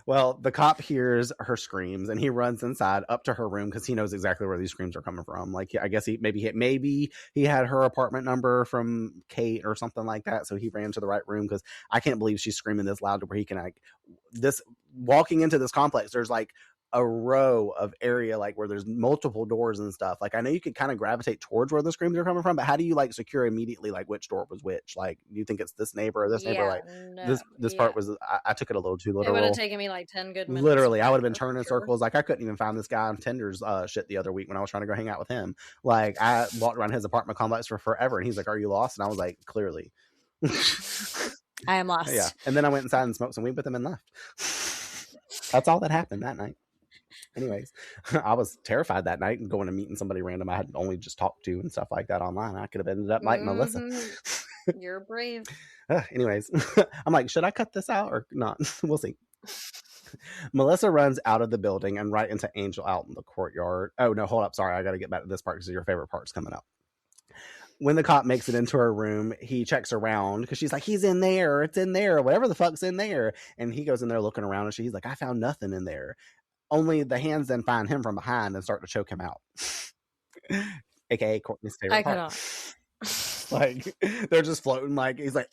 Well, the cop hears her screams and he runs inside up to her room because he knows exactly where these screams are coming from. Like, I guess maybe he had her apartment number from Kate or something like that, so he ran to the right room, because I can't believe she's screaming this loud to where he can walking into this complex, there's like a row of area like where there's multiple doors and stuff. Like, I know you could kind of gravitate towards where the screams are coming from, but how do you like secure immediately like which door was which? Like, do you think it's this neighbor or this neighbor? Like, this part was I took it a little too literal. It would have taken me like 10 good minutes. Literally, I would have been turning circles. Like, I couldn't even find this guy on Tinder's shit the other week when I was trying to go hang out with him. Like, I walked around his apartment complex for forever, and he's like, "Are you lost?" And I was like, "Clearly, I am lost." Yeah. And then I went inside and smoked some weed with him and left. That's all that happened that night. Anyways, I was terrified that night and going and meeting somebody random I had only just talked to and stuff like that online. I could have ended up like Melissa. You're brave. Anyways, I'm like, should I cut this out or not? We'll see. Melissa runs out of the building and right into Angel out in the courtyard. Oh, no, hold up. Sorry, I got to get back to this part because your favorite part's coming up. When the cop makes it into her room, he checks around because she's like, he's in there, it's in there, whatever the fuck's in there. And he goes in there looking around and she's like, I found nothing in there. Only the hands then find him from behind and start to choke him out. AKA Courtney's favorite part. Like, they're just floating, like, he's like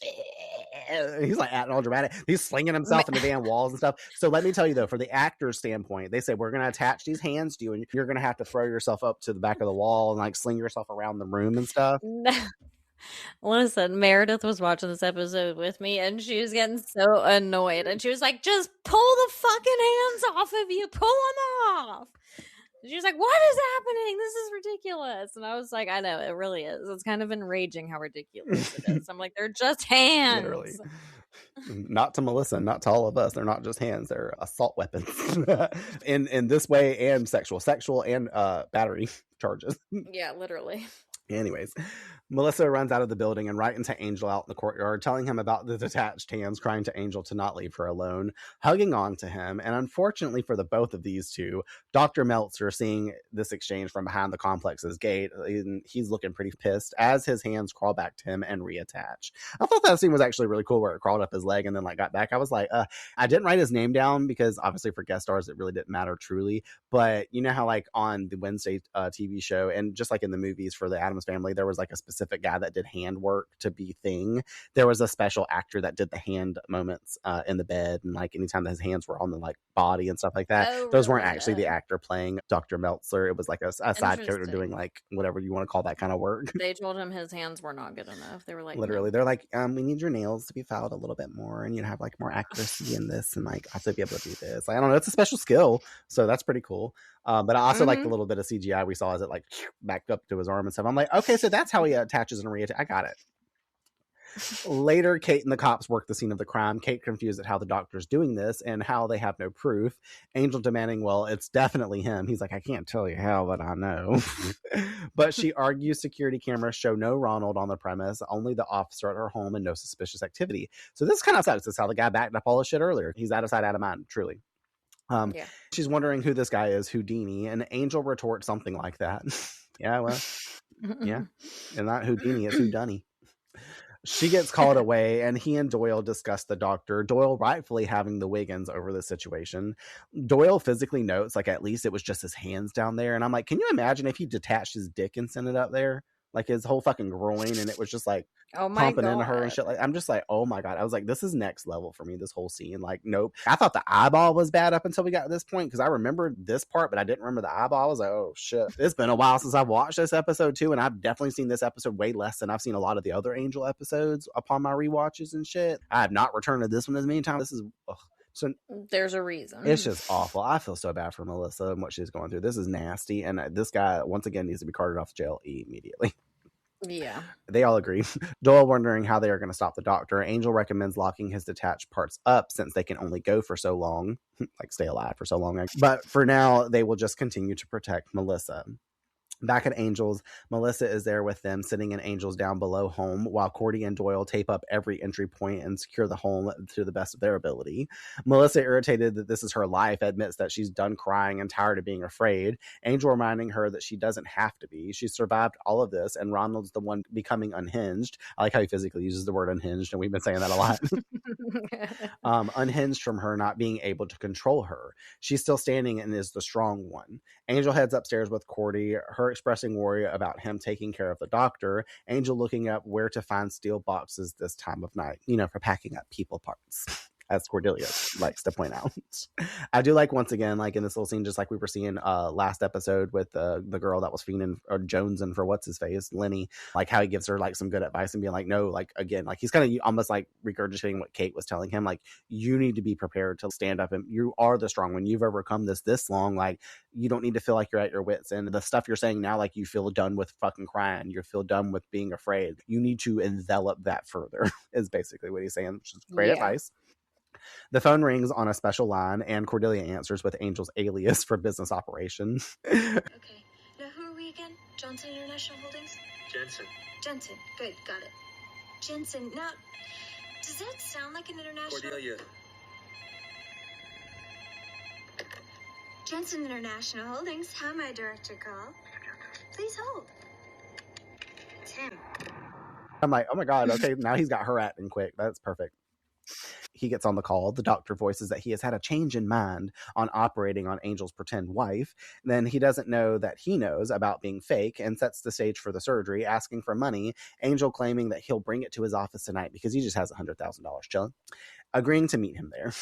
acting all dramatic. He's slinging himself into damn walls and stuff. So let me tell you though, for the actor's standpoint, they say we're going to attach these hands to you and you're going to have to throw yourself up to the back of the wall and like sling yourself around the room and stuff. Listen, Meredith was watching this episode with me and she was getting so annoyed and she was like, just pull the fucking hands off of you, pull them off. She was like, what is happening? This is ridiculous. And I was like, I know, it really is. It's kind of enraging how ridiculous it is. I'm like, they're just hands. Literally. Not to Melissa, not to all of us. They're not just hands; they're assault weapons. in this way, and sexual, and battery charges. Yeah, literally. Anyways, Melissa runs out of the building and right into Angel out in the courtyard, telling him about the detached hands, crying to Angel to not leave her alone, hugging on to him. And unfortunately for the both of these two, Dr. Meltzer, seeing this exchange from behind the complex's gate, he's looking pretty pissed as his hands crawl back to him and reattach. I thought that scene was actually really cool where it crawled up his leg and then like got back. I was like, I didn't write his name down because obviously for guest stars, it really didn't matter truly. But you know how like on the Wednesday TV show and just like in the movies for the Addams Family, there was like a specific guy that did hand work to be Thing. There was a special actor that did the hand moments in the bed, and like anytime that his hands were on the like body and stuff like that. Oh, Those weren't really? actually the actor playing Dr. Meltzer. It was like a side character doing like whatever you want to call that kind of work. They told him his hands were not good enough. They were like, literally, no. they're like, we need your nails to be filed a little bit more, and you have like more accuracy in this, and like I have to be able to do this. Like, I don't know, it's a special skill, so that's pretty cool. But I also like the little bit of CGI we saw as it like backed up to his arm and stuff. I'm like, okay, so that's how he attaches and reattaches. I got it. Later, Kate and the cops work the scene of the crime. Kate confused at how the doctor's doing this and how they have no proof. Angel demanding, well, it's definitely him. He's like, I can't tell you how, but I know. But she argues security cameras show no Ronald on the premise, only the officer at her home, and no suspicious activity. So this kind of sucks. This is how the guy backed up all his shit earlier. He's out of sight, out of mind, truly. Yeah. She's wondering who this guy is, Houdini, and Angel retorts something like that. Yeah, well, yeah. And not Houdini, it's Houdini. She gets called away, and he and Doyle discuss the doctor, Doyle rightfully having the Wiggins over the situation. Doyle physically notes, like, at least it was just his hands down there. And I'm like, can you imagine if he detached his dick and sent it up there? Like his whole fucking groin, and it was just like pumping into her and shit. Like, I'm just like, oh my God. I was like, this is next level for me, this whole scene. Like, nope. I thought the eyeball was bad up until we got to this point because I remembered this part, but I didn't remember the eyeball. I was like, oh shit. It's been a while since I've watched this episode too, and I've definitely seen this episode way less than I've seen a lot of the other Angel episodes upon my rewatches and shit. I have not returned to this one as many times. This is so there's a reason. It's just awful. I feel so bad for Melissa and what she's going through. This is nasty, and this guy once again needs to be carted off to jail immediately. Yeah. They all agree. Doyle wondering how they are going to stop the doctor. Angel recommends locking his detached parts up since they can only go for so long, like stay alive for so long. But for now, they will just continue to protect Melissa. Back at Angel's, Melissa is there with them, sitting in Angel's down below home, while Courtney and Doyle tape up every entry point and secure the home to the best of their ability. Melissa, irritated that this is her life, admits that she's done crying and tired of being afraid. Angel reminding her that she doesn't have to be. She survived all of this, and Ronald's the one becoming unhinged. I like how he physically uses the word unhinged, and we've been saying that a lot. Unhinged from her not being able to control her. She's still standing and is the strong one. Angel heads upstairs with Courtney, her expressing worry about him taking care of the doctor. Angel looking up where to find steel boxes this time of night, for packing up people parts, as Cordelia likes to point out. I do like, once again, like in this little scene, just like we were seeing last episode with the girl that was fiending or jonesing for what's his face, Lenny, like how he gives her like some good advice and being like, no, like again, like he's kind of almost like regurgitating what Kate was telling him, like you need to be prepared to stand up, and you are the strong one. You've overcome this long, like you don't need to feel like you're at your wits end. The stuff you're saying now, like you feel done with fucking crying, you feel done with being afraid. You need to envelop that further, is basically what he's saying, which is great advice. The phone rings on a special line, and Cordelia answers with Angel's alias for business operations. Okay. Now, who are we again? Johnson International Holdings? Jensen. Good. Got it. Jensen. Now, does that sound like an international? Cordelia. Jensen International Holdings. How may I direct your call? Please hold. Tim. I'm like, oh my God, okay, now he's got her acting quick. That's perfect. He gets on the call. The doctor voices that he has had a change in mind on operating on Angel's pretend wife. Then he doesn't know that he knows about being fake and sets the stage for the surgery, asking for money. Angel claiming that he'll bring it to his office tonight because he just has $100,000 chilling. Agreeing to meet him there.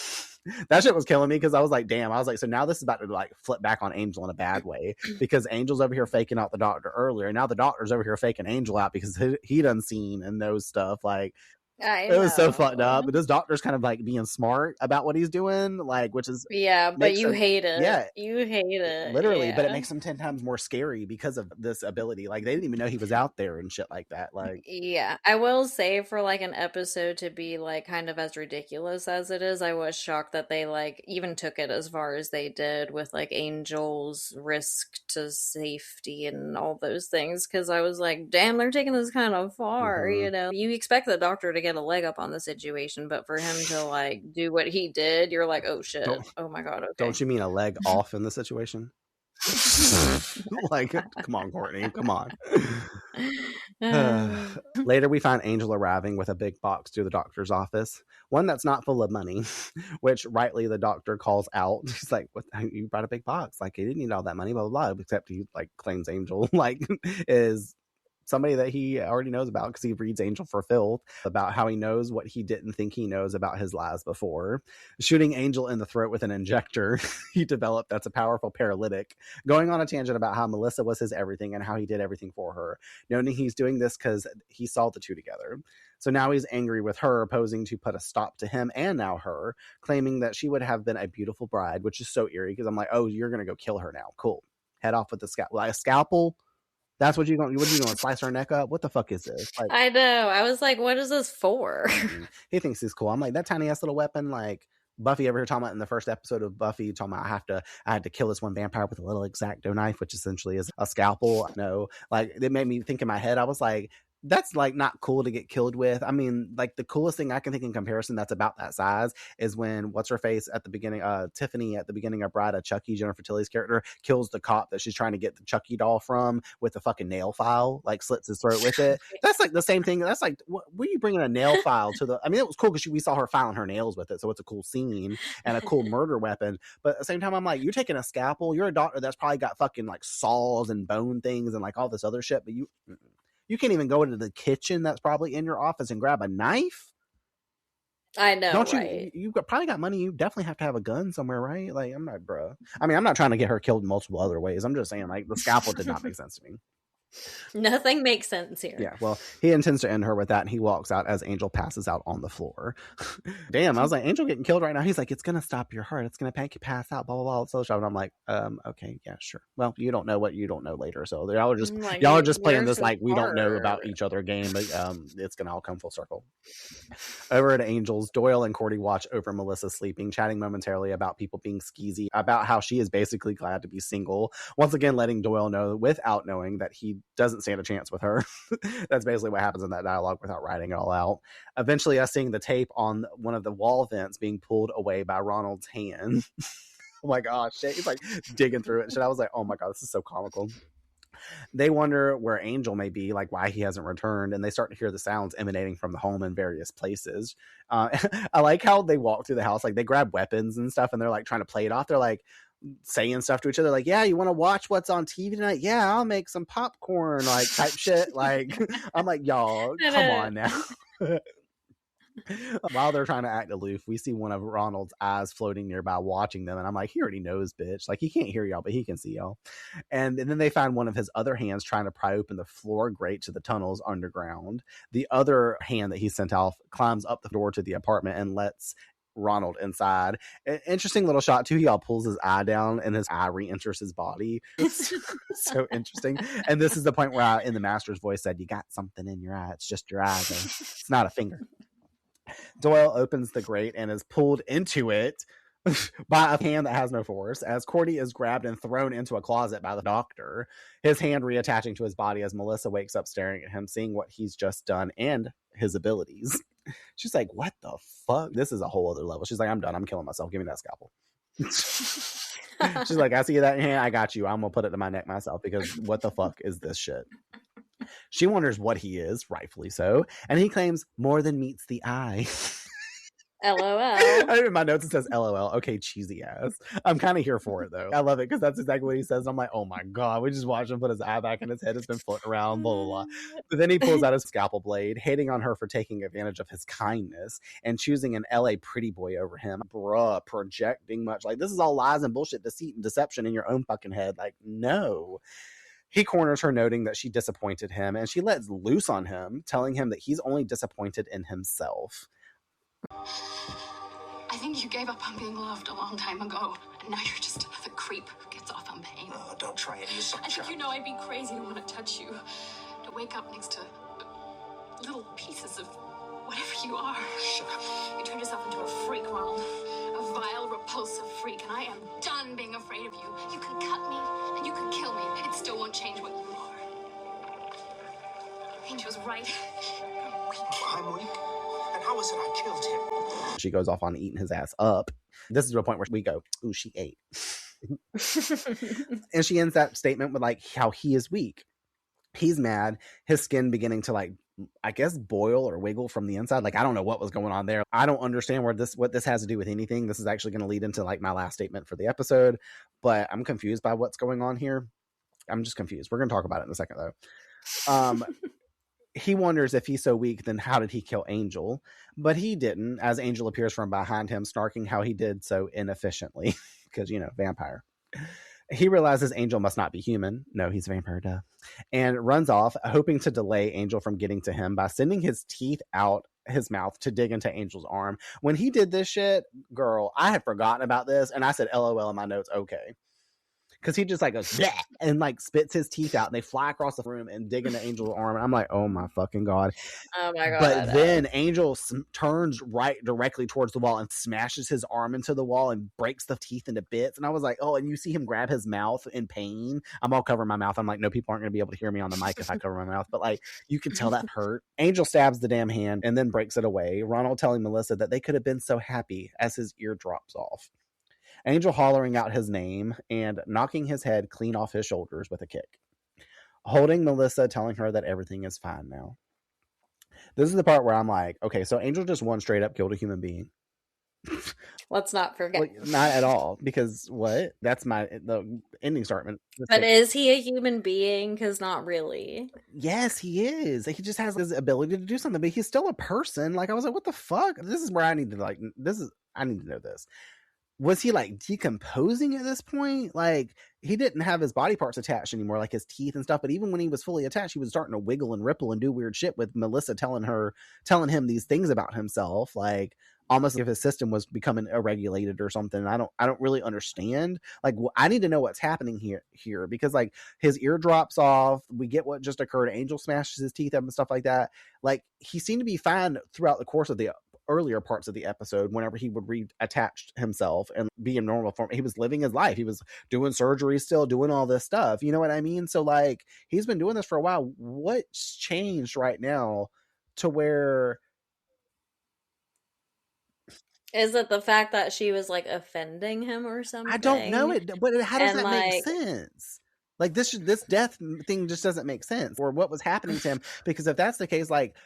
That shit was killing me because I was like, damn. I was like, so now this is about to like flip back on Angel in a bad way because Angel's over here faking out the doctor earlier. And now the doctor's over here faking Angel out because he done seen and knows stuff. Like, I It was so fucked up. know. But this doctor's kind of like being smart about what he's doing, like, which is Yeah, but makes you him, hate it. yeah, You hate it. literally, but it Yeah. makes him 10 times more scary because of this ability. Like, they didn't even know he was out there and shit like that. Like, Yeah, I will say for like an episode to be like kind of as ridiculous as it is, I was shocked that they like even took it as far as they did with like Angel's risk to safety and all those things. Because I was like, damn, they're taking this kind of far, you know. You expect the doctor to get a leg up on the situation, but for him to like do what he did, you're like, oh shit, don't oh my god, okay. don't you mean a leg off in the situation? Like, come on, Courtney, come on. Later, we find Angel arriving with a big box to the doctor's office, one that's not full of money, which rightly the doctor calls out. He's like, "What? You brought a big box? Like, he didn't need all that money, blah blah blah." Except he like claims Angel like is somebody that he already knows about because he reads Angel for Filth about how he knows what he didn't think he knows about his lies before. Shooting Angel in the throat with an injector he developed that's a powerful paralytic. Going on a tangent about how Melissa was his everything and how he did everything for her. Noting he's doing this because he saw the two together. So now he's angry with her, posing to put a stop to him and now her, claiming that she would have been a beautiful bride, which is so eerie because I'm like, oh, you're going to go kill her now. Cool. Head off with the scalpel. Like a scalpel? That's what you're going to slice her neck up? What the fuck is this? Like, I know. I was like, what is this for? He thinks he's cool. I'm like, that tiny ass little weapon, like Buffy over here talking about in the first episode of Buffy, talking about I had to kill this one vampire with a little X-Acto knife, which essentially is a scalpel. No, like it made me think in my head, I was like, that's like not cool to get killed with. I mean, like the coolest thing I can think in comparison that's about that size is when what's her face at the beginning, Tiffany at the beginning of Bride of Chucky, Jennifer Tilly's character, kills the cop that she's trying to get the Chucky doll from with a fucking nail file, like slits his throat with it. That's like the same thing. That's like, what were you bringing a nail file to the? I mean, it was cool because we saw her filing her nails with it, so it's a cool scene and a cool murder weapon. But at the same time, I'm like, you're taking a scalpel. You're a doctor that's probably got fucking like saws and bone things and like all this other shit, but you can't even go into the kitchen that's probably in your office and grab a knife. I know, don't you? right? You probably got money. You definitely have to have a gun somewhere, right? Like, I'm not, bro. I mean, I'm not trying to get her killed in multiple other ways. I'm just saying, like, the scalpel did not make sense to me. Nothing makes sense here. Yeah, well, he intends to end her with that, and he walks out as Angel passes out on the floor. Damn, I was like, Angel getting killed right now. He's like, it's gonna stop your heart. It's gonna make you pass out. Blah blah blah. So and I'm like, okay, yeah, sure. Well, you don't know what you don't know later. So y'all are just playing this like we don't know about each other game. But it's gonna all come full circle. Over at Angel's, Doyle and Cordy watch over Melissa sleeping, chatting momentarily about people being skeezy, about how she is basically glad to be single. Once again, letting Doyle know without knowing that he doesn't stand a chance with her. That's basically what happens in that dialogue without writing it all out. Eventually, us seeing the tape on one of the wall vents being pulled away by Ronald's hand. Oh my gosh, shit. He's like digging through it and shit. I was like, oh my god, this is so comical. They wonder where Angel may be, like why he hasn't returned, and they start to hear the sounds emanating from the home in various places. I like how they walk through the house, like they grab weapons and stuff, and they're like trying to play it off. They're like saying stuff to each other, like, yeah, you want to watch what's on TV tonight? Yeah, I'll make some popcorn, like type shit. Like, I'm like, y'all, come on now. While they're trying to act aloof, we see one of Ronald's eyes floating nearby watching them, and I'm like, he already knows, bitch. Like, he can't hear y'all, but he can see y'all. And then they find one of his other hands trying to pry open the floor grate to the tunnels underground. The other hand that he sent off climbs up the door to the apartment and lets Ronald inside. Interesting little shot too. He all pulls his eye down and his eye re-enters his body. It's so interesting. And this is the point where I, in the master's voice, said, you got something in your eye. It's just your eye, though. It's not a finger. Doyle opens the grate and is pulled into it by a hand that has no force as Cordy is grabbed and thrown into a closet by the doctor, his hand reattaching to his body as Melissa wakes up staring at him, seeing what he's just done and his abilities. She's like, what the fuck? This is a whole other level. She's like, I'm done. I'm killing myself. Give me that scalpel. She's like, I see that in hand. I got you. I'm going to put it to my neck myself because what the fuck is this shit? She wonders what he is, rightfully so, and he claims more than meets the eye. LOL. In my notes it says LOL. Okay, cheesy ass. I'm kind of here for it though. I love it because that's exactly what he says. I'm like, oh my god, we just watched him put his eye back in his head. It's been floating around, blah blah blah. But then he pulls out his scalpel blade, hating on her for taking advantage of his kindness and choosing an LA pretty boy over him. Bruh, projecting much. Like, this is all lies and bullshit, deceit and deception in your own fucking head. Like, no. He corners her, noting that she disappointed him, and she lets loose on him, telling him that he's only disappointed in himself. I think you gave up on being loved a long time ago, and now you're just another creep who gets off on pain. Oh, don't try any assumption. I think you know I'd be crazy to want to touch you, to wake up next to little pieces of whatever you are. Shut up. You turned yourself into a freak, Ronald. A vile, repulsive freak, and I am done being afraid of you. You can cut me, and you can kill me. It still won't change what you are. Angel's right. You're weak. I'm weak? And how is it I killed him? She goes off on eating his ass up. This is the point where we go, ooh, she ate. And she ends that statement with like how he is weak. He's mad. His skin beginning to like, I guess, boil or wiggle from the inside. Like, I don't know what was going on there. I don't understand what this has to do with anything. This is actually going to lead into like my last statement for the episode, but I'm confused by what's going on here. I'm just confused. We're going to talk about it in a second though. He wonders if he's so weak, then how did he kill Angel? But he didn't, as Angel appears from behind him, snarking how he did so inefficiently. Because, you know, vampire. He realizes Angel must not be human. No, he's a vampire, duh. And runs off, hoping to delay Angel from getting to him by sending his teeth out his mouth to dig into Angel's arm. When he did this shit, girl, I had forgotten about this, and I said LOL in my notes, okay. Because he just like goes bleh, and like spits his teeth out, and they fly across the room and dig into Angel's arm. And I'm like, oh my fucking god! Oh my god! But then Angel turns right directly towards the wall and smashes his arm into the wall and breaks the teeth into bits. And I was like, oh! And you see him grab his mouth in pain. I'm all covering my mouth. I'm like, no, people aren't going to be able to hear me on the mic if I cover my mouth. But like, you can tell that hurt. Angel stabs the damn hand and then breaks it away. Ronald telling Melissa that they could have been so happy as his ear drops off. Angel hollering out his name and knocking his head clean off his shoulders with a kick. Holding Melissa, telling her that everything is fine now. This is the part where I'm like, okay, so Angel just one straight up killed a human being. Let's not forget. Well, not at all, because what? That's the ending statement. But is he a human being? Because not really. Yes, he is. He just has his ability to do something, but he's still a person. Like, I was like, what the fuck? This is where I need to I need to know this. Was he like decomposing at this point? Like, he didn't have his body parts attached anymore, like his teeth and stuff. But even when he was fully attached, he was starting to wiggle and ripple and do weird shit with Melissa telling him these things about himself, like almost if his system was becoming irregulated or something. I don't really understand. Like, I need to know what's happening here because like his ear drops off. We get what just occurred. Angel smashes his teeth up and stuff like that. Like, he seemed to be fine throughout the course of the earlier parts of the episode. Whenever he would reattach himself and be in normal form, he was living his life. He was doing surgery, still doing all this stuff. You know what I mean? So like, he's been doing this for a while. What's changed right now to where? Is it the fact that she was like offending him or something? I don't know it, but how does that make sense? Like, this death thing just doesn't make sense, or what was happening to him. Because if that's the case, like,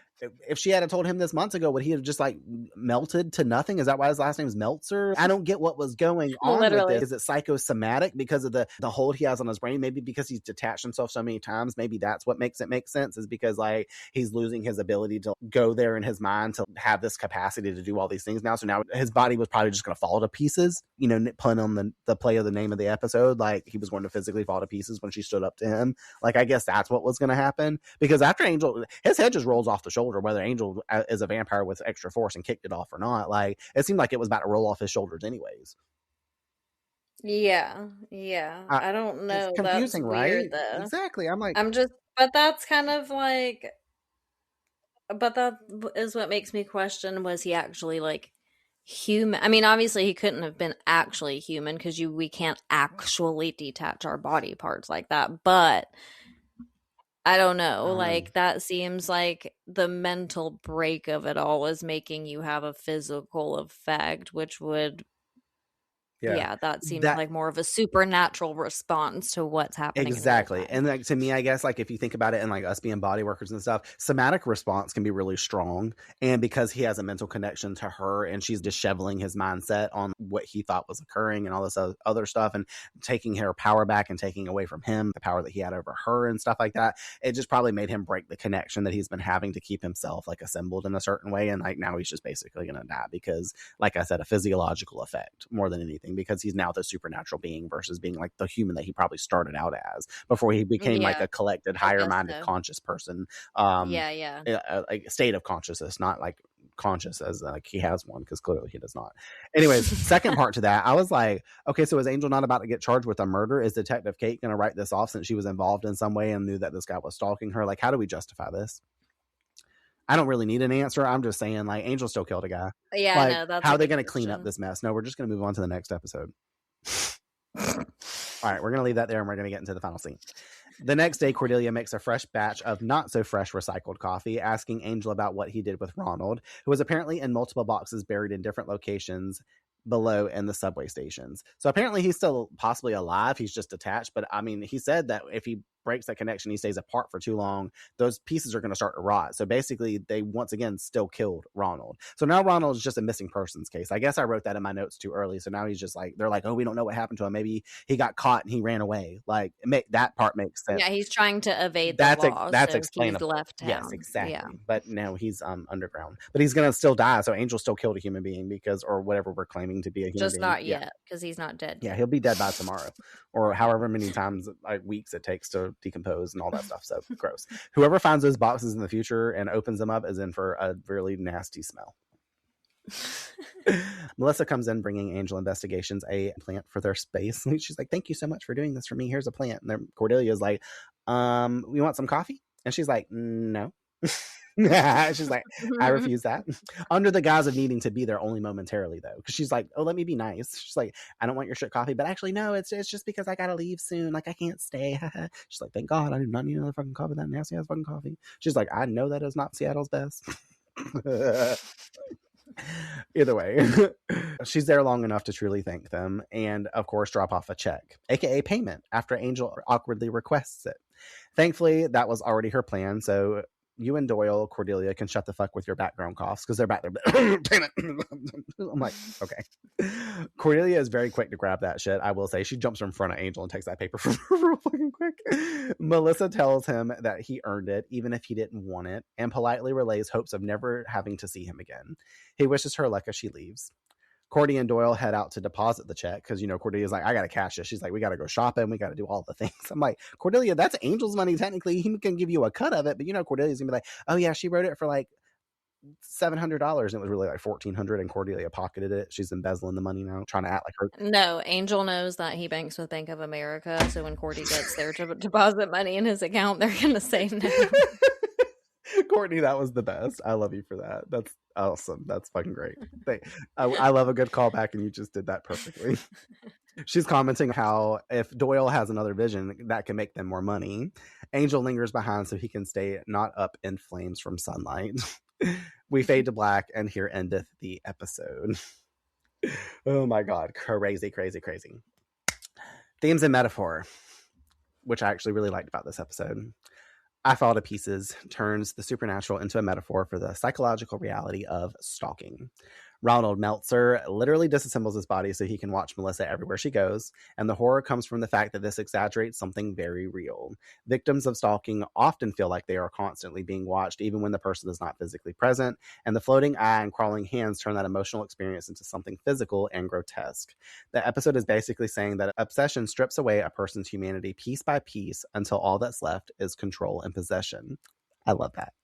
if she had told him this months ago, would he have just like melted to nothing? Is that why his last name is Meltzer? I don't get what was going on with this. Is it psychosomatic because of the hold he has on his brain? Maybe because he's detached himself so many times. Maybe that's what makes it make sense, is because like he's losing his ability to go there in his mind to have this capacity to do all these things now. So now his body was probably just going to fall to pieces, you know, pun on the play of the name of the episode. Like, he was going to physically fall to pieces when she stood up to him. Like, I guess that's what was going to happen, because after Angel, his head just rolls off the shoulder, whether Angel is a vampire with extra force and kicked it off or not. Like, it seemed like it was about to roll off his shoulders anyways. Yeah. I don't know. It's confusing, that's right? Weird, though. Exactly. But that's kind of like, but that is what makes me question, was he actually like human? I mean, obviously he couldn't have been actually human, because we can't actually detach our body parts like that. But I don't know. Like, that seems like the mental break of it all is making you have a physical effect, which would, that seems like more of a supernatural response to what's happening. Exactly. And like, to me, I guess, like, if you think about it, and like us being body workers and stuff, somatic response can be really strong. And because he has a mental connection to her, and she's disheveling his mindset on what he thought was occurring and all this other stuff, and taking her power back and taking away from him the power that he had over her and stuff like that, it just probably made him break the connection that he's been having to keep himself like assembled in a certain way. And like, now he's just basically going to die because, like I said, a physiological effect more than anything stalking because he's now the supernatural being versus being like the human that he probably started out as before he became like Yeah, a collected, I higher guess minded, so. conscious person. Yeah. Like state of consciousness, not like conscious as like he has one, because clearly he does not. Anyways, second part to that, I was like, okay, so is Angel not about to get charged with a murder? Is Detective Kate going to write this off since she was involved in some way and knew that this guy was stalking her? Like, how do we justify this? I don't really need an answer. I'm just saying, like, Angel still killed a guy. Yeah, I Like, know, that's how a are they good going to clean up question. this mess? No, we're just going to move on to the next episode. All right, we're going to leave that there and we're going to get into the final scene. The next day, Cordelia makes a fresh batch of not so fresh recycled coffee, asking Angel about what he did with Ronald, who was apparently in multiple boxes buried in different locations below in the subway stations. So apparently he's still possibly alive. He's just detached. But I mean, he said that if he breaks that connection, he stays apart for too long, those pieces are going to start to rot. So basically they once again still killed Ronald. So now Ronald is just a missing persons case. I guess I wrote that in my notes too early. So now he's just like, they're like, oh, we don't know what happened to him. Maybe he got caught and he ran away. Like that part makes sense. Yeah, he's trying to evade the law. That's so explainable. he's left town. Yes, exactly. Yeah. But no, he's underground. But he's gonna still die. So Angel still killed a human being because, or whatever we're claiming to be a human Just being. not yet, because he's not dead. Yeah, he'll be dead by tomorrow, or however many times, like weeks it takes to decompose and all that stuff. So gross. Whoever finds those boxes in the future and opens them up is in for a really nasty smell. Melissa comes in bringing Angel Investigations a plant for their space. She's like, thank you so much for doing this for me. Here's a plant. And Cordelia's like, we want some coffee? And she's like, no. She's like, I refuse that. Under the guise of needing to be there only momentarily, though, because she's like, oh, let me be nice. She's like, I don't want your shit coffee, but actually no, it's just because I gotta leave soon, like I can't stay. She's like, thank God I do not need another fucking coffee, that nasty ass fucking coffee. She's like, I know that is not Seattle's best. Either way, she's there long enough to truly thank them and of course drop off a check, aka payment, after Angel awkwardly requests it. Thankfully that was already her plan, so you and Doyle, Cordelia, can shut the fuck with your background coughs because they're back there. I'm like, okay. Cordelia is very quick to grab that shit. I will say she jumps in front of Angel and takes that paper from her real fucking quick. Melissa tells him that he earned it, even if he didn't want it, and politely relays hopes of never having to see him again. He wishes her luck as she leaves. Courtney and Doyle head out to deposit the check because, you know, Cordelia's like, I got to cash this. She's like, we got to go shopping. We got to do all the things. I'm like, Cordelia, that's Angel's money. Technically, he can give you a cut of it. But, you know, Cordelia's going to be like, oh, yeah, she wrote it for like $700. And it was really like $1,400. And Cordelia pocketed it. She's embezzling the money now, trying to act like her. No, Angel knows that he banks with Bank of America. So when Cordy gets there to deposit money in his account, they're going to say no. Courtney, that was the best. I love you for that. That's awesome. That's fucking great. I love a good callback, and you just did that perfectly. She's commenting how if Doyle has another vision, that can make them more money. Angel lingers behind so he can stay not up in flames from sunlight. We fade to black, and here endeth the episode. Oh my God. Crazy, crazy, crazy. Themes and metaphor, which I actually really liked about this episode. I Fall to Pieces turns the supernatural into a metaphor for the psychological reality of stalking. Ronald Meltzer literally disassembles his body so he can watch Melissa everywhere she goes, and the horror comes from the fact that this exaggerates something very real. Victims of stalking often feel like they are constantly being watched, even when the person is not physically present, and the floating eye and crawling hands turn that emotional experience into something physical and grotesque. The episode is basically saying that obsession strips away a person's humanity piece by piece until all that's left is control and possession. I love that.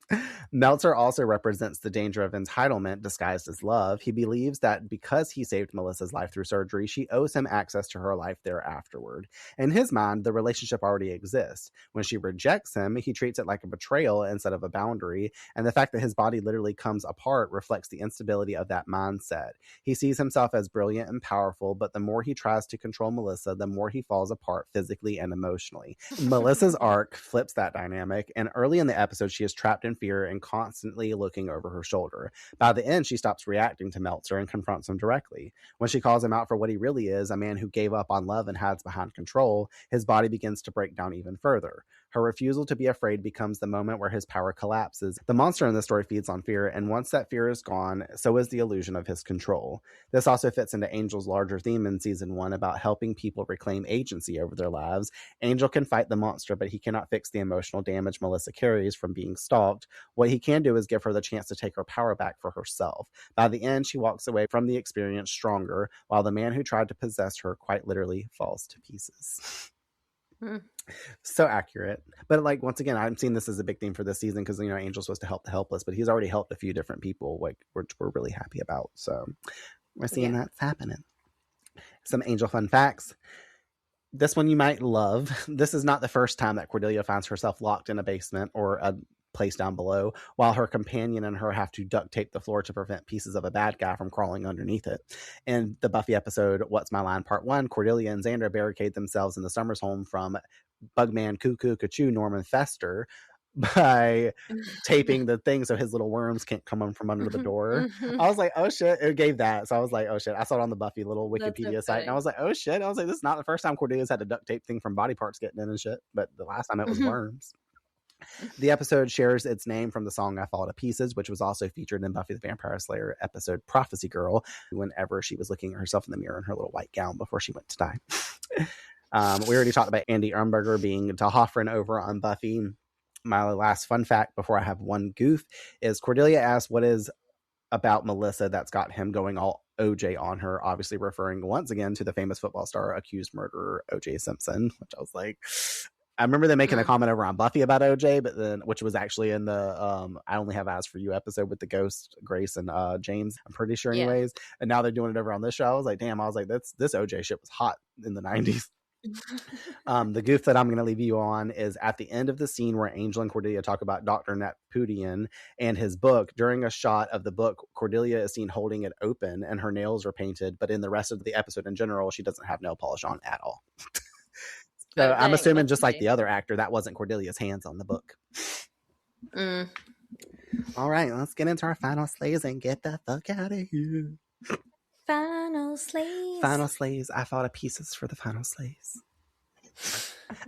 Meltzer also represents the danger of entitlement disguised as love. He believes that because he saved Melissa's life through surgery, she owes him access to her life thereafterward. In his mind, the relationship already exists. When she rejects him, he treats it like a betrayal instead of a boundary, and the fact that his body literally comes apart reflects the instability of that mindset. He sees himself as brilliant and powerful, but the more he tries to control Melissa, the more he falls apart physically and emotionally. Melissa's arc flips that dynamic, and early in the episode, she is trapped in fear and constantly looking over her shoulder. By the end, she stops reacting to Meltzer and confronts him directly. When she calls him out for what he really is, a man who gave up on love and hides behind control, his body begins to break down even further. Her refusal to be afraid becomes the moment where his power collapses. The monster in the story feeds on fear, and once that fear is gone, so is the illusion of his control. This also fits into Angel's larger theme in season 1 about helping people reclaim agency over their lives. Angel can fight the monster, but he cannot fix the emotional damage Melissa carries from being stalked, What he can do is give her the chance to take her power back for herself. By the end, she walks away from the experience stronger, while the man who tried to possess her quite literally falls to pieces. So accurate. But like, once again, I'm seeing this as a big theme for this season because, you know, Angel's supposed to help the helpless, but he's already helped a few different people, like, which we're really happy about. So we're seeing that's happening. Some Angel fun facts. This one you might love. This is not the first time that Cordelia finds herself locked in a basement or a place down below, while her companion and her have to duct tape the floor to prevent pieces of a bad guy from crawling underneath it. In the Buffy episode, What's My Line Part 1, Cordelia and Xander barricade themselves in the Summers home from Bugman 𝐒𝐞𝐚𝐬𝐬 Norman Fester by taping the thing so his little worms can't come in from under the door. I was like, oh shit, it gave that. So I was like, oh shit. I saw it on the Buffy little Wikipedia site, and I was like, oh shit. I was like, this is not the first time Cordelia's had to duct tape thing from body parts getting in and shit, but the last time it was worms. The episode shares its name from the song I Fall to Pieces, which was also featured in Buffy the Vampire Slayer episode Prophecy Girl, whenever she was looking at herself in the mirror in her little white gown before she went to die. We already talked about Andy Armberger being D'Hoffryn over on Buffy. My last fun fact before I have one goof is Cordelia asks what is about Melissa that's got him going all OJ on her, obviously referring once again to the famous football star accused murderer OJ Simpson, which I was like, I remember them making a comment over on Buffy about OJ, but then, which was actually in the I Only Have Eyes for You episode with the ghost Grace and James, I'm pretty sure anyways. And now they're doing it over on this show. I was like, damn, I was like, this OJ shit was hot in the 90s. The goof that I'm going to leave you on is at the end of the scene where Angel and Cordelia talk about Dr. Napudian and his book. During a shot of the book, Cordelia is seen holding it open and her nails are painted, but in the rest of the episode in general, she doesn't have nail polish on at all. So I'm assuming just like the other actor, that wasn't Cordelia's hands on the book. All right, let's get into our final slays and get the fuck out of here. Final slays. Final slays. I fall to pieces for the final slays.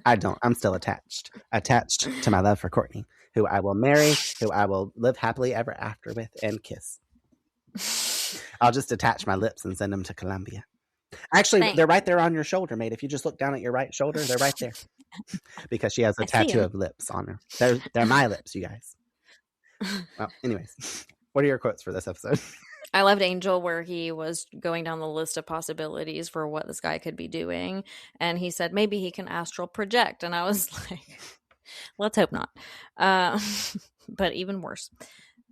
I don't. I'm still attached. Attached to my love for Courtney, who I will marry, who I will live happily ever after with and kiss. I'll just attach my lips and send them to Colombia. Actually, they're right there on your shoulder, mate. If you just look down at your right shoulder, they're right there. Because she has a tattoo of lips on her. They're my lips, you guys. Well, anyways, what are your quotes for this episode? I loved Angel where he was going down the list of possibilities for what this guy could be doing. And he said, maybe he can astral project. And I was like, let's hope not. But even worse.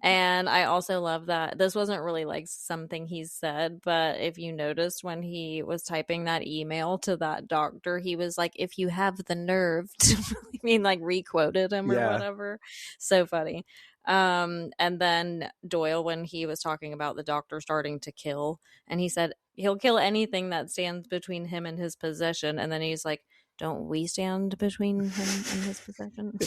And I also love that this wasn't really like something he said, but if you noticed when he was typing that email to that doctor, he was like, if you have the nerve to, I mean, like re-quoted him or whatever. So funny. And then Doyle, when he was talking about the doctor starting to kill, and he said he'll kill anything that stands between him and his possession. And then he's like, don't we stand between him and his possession?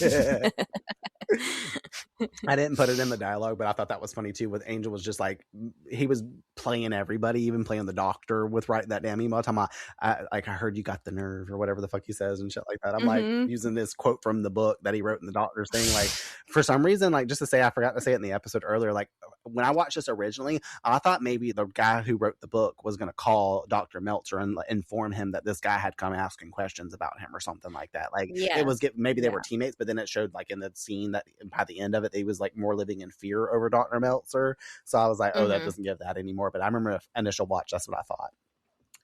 I didn't put it in the dialogue, but I thought that was funny too. With Angel was just like, he was playing everybody, even playing the doctor with writing that damn email. Talking about, I heard you got the nerve or whatever the fuck he says and shit like that. I'm like using this quote from the book that he wrote in the doctor's thing. Like for some reason, like just to say, I forgot to say it in the episode earlier. Like when I watched this originally, I thought maybe the guy who wrote the book was going to call Dr. Meltzer and inform him that this guy had come asking questions about him or something like that. Like it was maybe they were teammates, but then it showed like in the scene that by the end of it, they was like more living in fear over Dr. Meltzer. So I was like, oh, that doesn't give that anymore. But I remember initial watch, that's what I thought.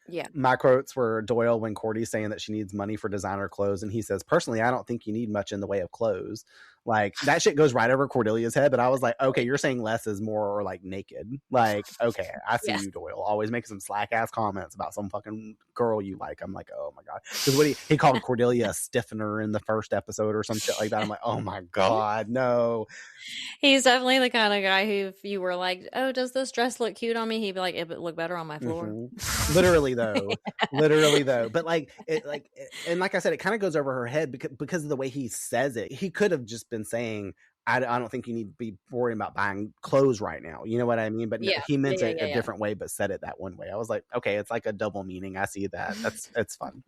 Yeah. My quotes were Doyle when Cordy's saying that she needs money for designer clothes. And he says, personally, I don't think you need much in the way of clothes. Like that shit goes right over Cordelia's head. But I was like, okay, you're saying less is more or like naked. Like, okay, I see you, Doyle. Always making some slack ass comments about some fucking girl you like. I'm like, oh my God. Because what he called Cordelia a stiffener in the first episode or some shit like that. I'm like, oh my God, no. He's definitely the kind of guy who if you were like, oh, does this dress look cute on me? He'd be like, it would look better on my floor. Literally though. But like and like I said, it kind of goes over her head because of the way he says it. He could have just been saying, I don't think you need to be worrying about buying clothes right now. You know what I mean? But he meant it a different way, but said it that one way. I was like, okay, it's like a double meaning. I see that. It's fun.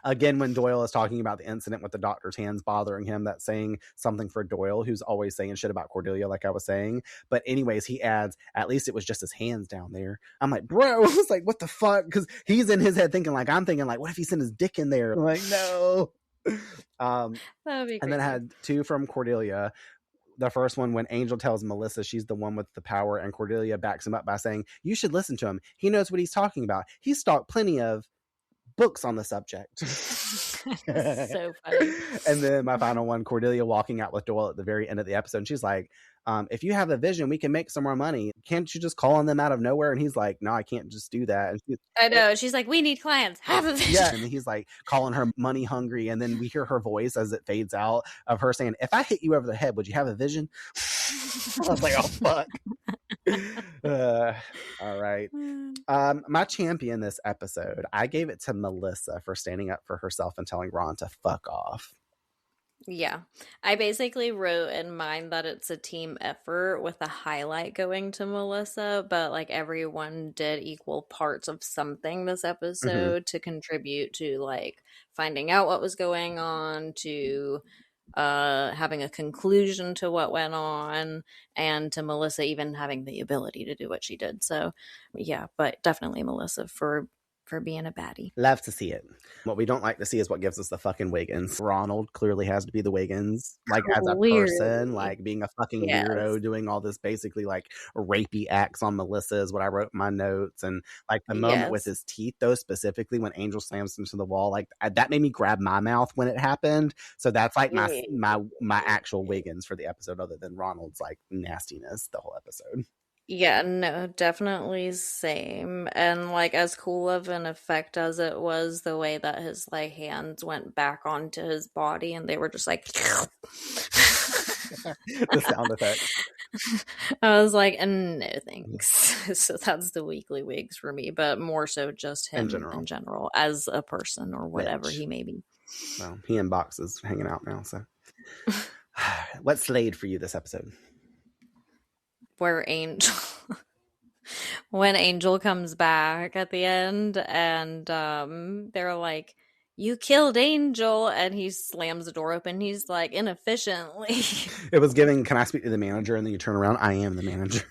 Again, when Doyle is talking about the incident with the doctor's hands bothering him, that's saying something for Doyle, who's always saying shit about Cordelia, like I was saying. But anyways, he adds, at least it was just his hands down there. I'm like, bro, I was like, what the fuck? Because he's in his head thinking like, I'm thinking like, what if he sent his dick in there? I'm like, no. And then I had two from Cordelia. the first one, when Angel tells Melissa she's the one with the power, and Cordelia backs him up by saying, you should listen to him. He knows what he's talking about. He's stalked plenty of books on the subject. So funny. And then my final one, Cordelia walking out with Doyle at the very end of the episode. And she's like, if you have a vision, we can make some more money. Can't you just call on them out of nowhere? And he's like, no, I can't just do that. And I know. She's like, we need clients. Have a vision. Yeah. And he's like calling her money hungry. And then we hear her voice as it fades out of her saying, if I hit you over the head, would you have a vision? I was like, oh, fuck. All right. My champion this episode, I gave it to Melissa for standing up for herself and telling Ron to fuck off. Yeah. I basically wrote in mine that it's a team effort with a highlight going to Melissa, but like everyone did equal parts of something this episode to contribute to like finding out what was going on, to having a conclusion to what went on, and to Melissa even having the ability to do what she did. So yeah, but definitely Melissa for being a baddie. Love to see it. What we don't like to see is what gives us the fucking Wiggins. Ronald clearly has to be the Wiggins, like as a person, like being a fucking weirdo, doing all this basically like rapey acts on Melissa is what I wrote in my notes. And like the moment with his teeth, though, specifically when Angel slams into the wall, like that made me grab my mouth when it happened. So that's like my actual Wiggins for the episode, other than Ronald's like nastiness the whole episode. Yeah, no, definitely same. And like as cool of an effect as it was, the way that his like hands went back onto his body and they were just like the sound effects. I was like, no thanks. So that's the weekly wigs for me, but more so just him in general as a person or whatever he may be. Well, he in boxes hanging out now, so what's slayed for you this episode? Where when Angel comes back at the end and they're like, you killed Angel, and he slams the door open. He's like, inefficiently. It was giving, can I speak to the manager? And then you turn around, I am the manager.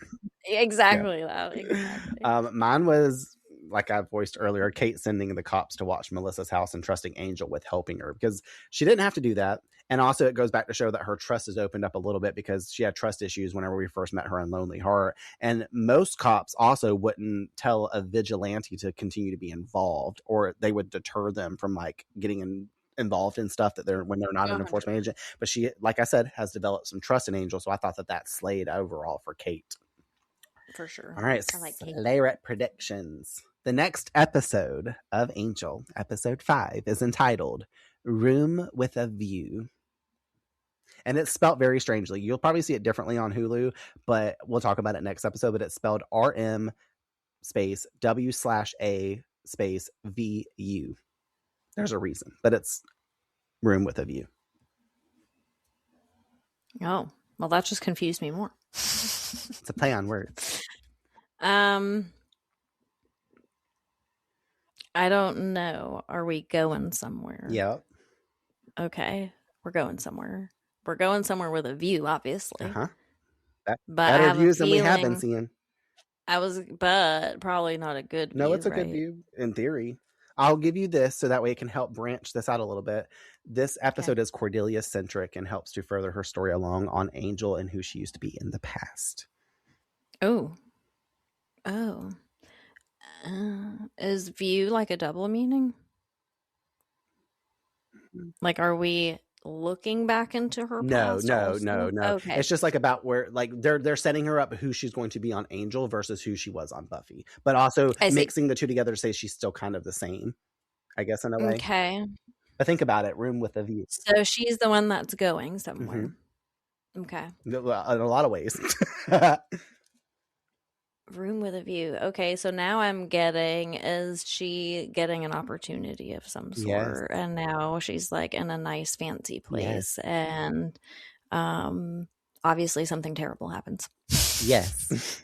Exactly that. Exactly. Mine was, like I voiced earlier, Kate sending the cops to watch Melissa's house and trusting Angel with helping her, because she didn't have to do that. And also it goes back to show that her trust has opened up a little bit, because she had trust issues whenever we first met her in Lonely Heart. And most cops also wouldn't tell a vigilante to continue to be involved, or they would deter them from like getting involved in stuff that when they're not an enforcement agent. But she, like I said, has developed some trust in Angel. So I thought that slayed overall for Kate. For sure. All right. I like Kate. Layret predictions. The next episode of Angel, episode 5, is entitled Room with a View. And it's spelled very strangely. You'll probably see it differently on Hulu, but we'll talk about it next episode. But it's spelled RM space W/A space VU. There's a reason, but it's Room with a View. Oh, well, that just confused me more. It's a play on words. I don't know. Are we going somewhere? Yep. Okay. We're going somewhere. We're going somewhere with a view, obviously. But better views than we have been seeing. But probably not a good view. No, it's a good view in theory. I'll give you this so that way it can help branch this out a little bit. This episode is Cordelia centric and helps to further her story along on Angel and who she used to be in the past. Oh. Is view like a double meaning? Like, are we looking back into her past? No. Okay. It's just like about where, like, they're setting her up who she's going to be on Angel versus who she was on Buffy, but also mixing the two together to say she's still kind of the same, I guess, in a way. Okay. But think about it, Room with a View. So she's the one that's going somewhere. Okay. In a lot of ways. Room with a View. Okay, so now I'm getting, is she getting an opportunity of some sort? Yes. And now she's like in a nice fancy place. Yes. And obviously something terrible happens. Yes.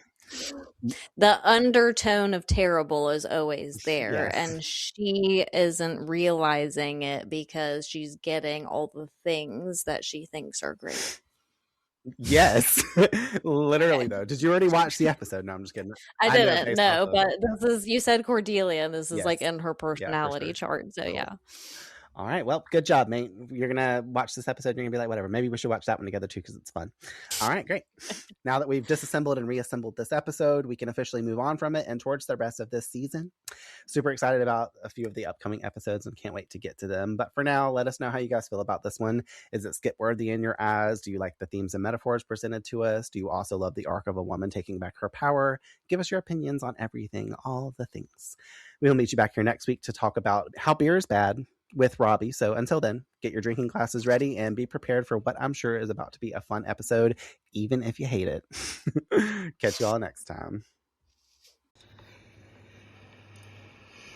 The undertone of terrible is always there. Yes. And she isn't realizing it because she's getting all the things that she thinks are great. Yes. Literally, though. Did you already watch the episode? No, I'm just kidding. I didn't. No, but this is, you said Cordelia, and this is like in her personality chart. So yeah. All right. Well, good job, mate. You're going to watch this episode. You're going to be like, whatever. Maybe we should watch that one together too because it's fun. All right. Great. Now that we've disassembled and reassembled this episode, we can officially move on from it and towards the rest of this season. Super excited about a few of the upcoming episodes and can't wait to get to them. But for now, let us know how you guys feel about this one. Is it skip worthy in your eyes? Do you like the themes and metaphors presented to us? Do you also love the arc of a woman taking back her power? Give us your opinions on everything, all the things. We'll meet you back here next week to talk about how beer is bad with Robbie. So until then, get your drinking glasses ready and be prepared for what I'm sure is about to be a fun episode, even if you hate it. Catch you all next time.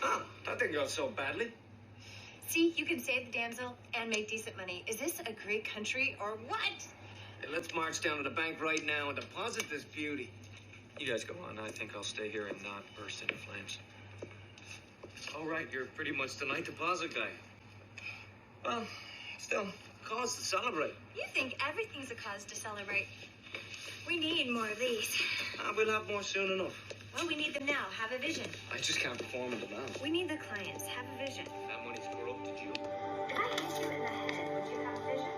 Oh, that didn't go so badly. See, you can save the damsel and make decent money. Is this a great country or what? Hey, let's march down to the bank right now and deposit this beauty. You guys go on. I think I'll stay here and not burst into flames. All right, you're pretty much the night deposit guy. Well, still, cause to celebrate. You think everything's a cause to celebrate. We need more of these. We'll have more soon enough. Well, we need them now. Have a vision. I just can't perform in demand. We need the clients. Have a vision. That money's corrupted you. If I hit you in the head, would you have a vision?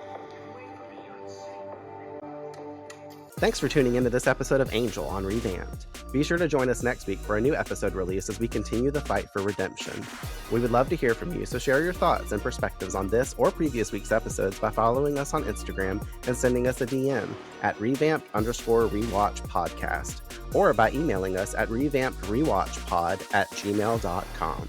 Thanks for tuning into this episode of Angel on Revamped. Be sure to join us next week for a new episode release as we continue the fight for redemption. We would love to hear from you, so share your thoughts and perspectives on this or previous week's episodes by following us on Instagram and sending us a DM at revamped_rewatch podcast or by emailing us at revampedrewatchpod@gmail.com.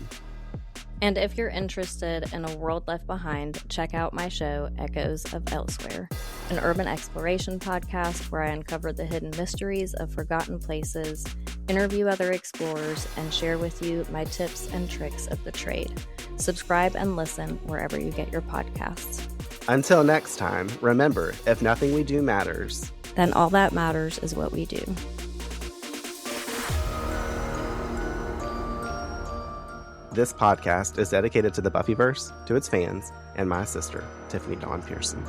And if you're interested in A World Left Behind, check out my show, Echoes of Elsewhere, an urban exploration podcast where I uncover the hidden mysteries of forgotten places, interview other explorers, and share with you my tips and tricks of the trade. Subscribe and listen wherever you get your podcasts. Until next time, remember, if nothing we do matters, then all that matters is what we do. This podcast is dedicated to the Buffyverse, to its fans, and my sister, Tiffany Dawn Pearson.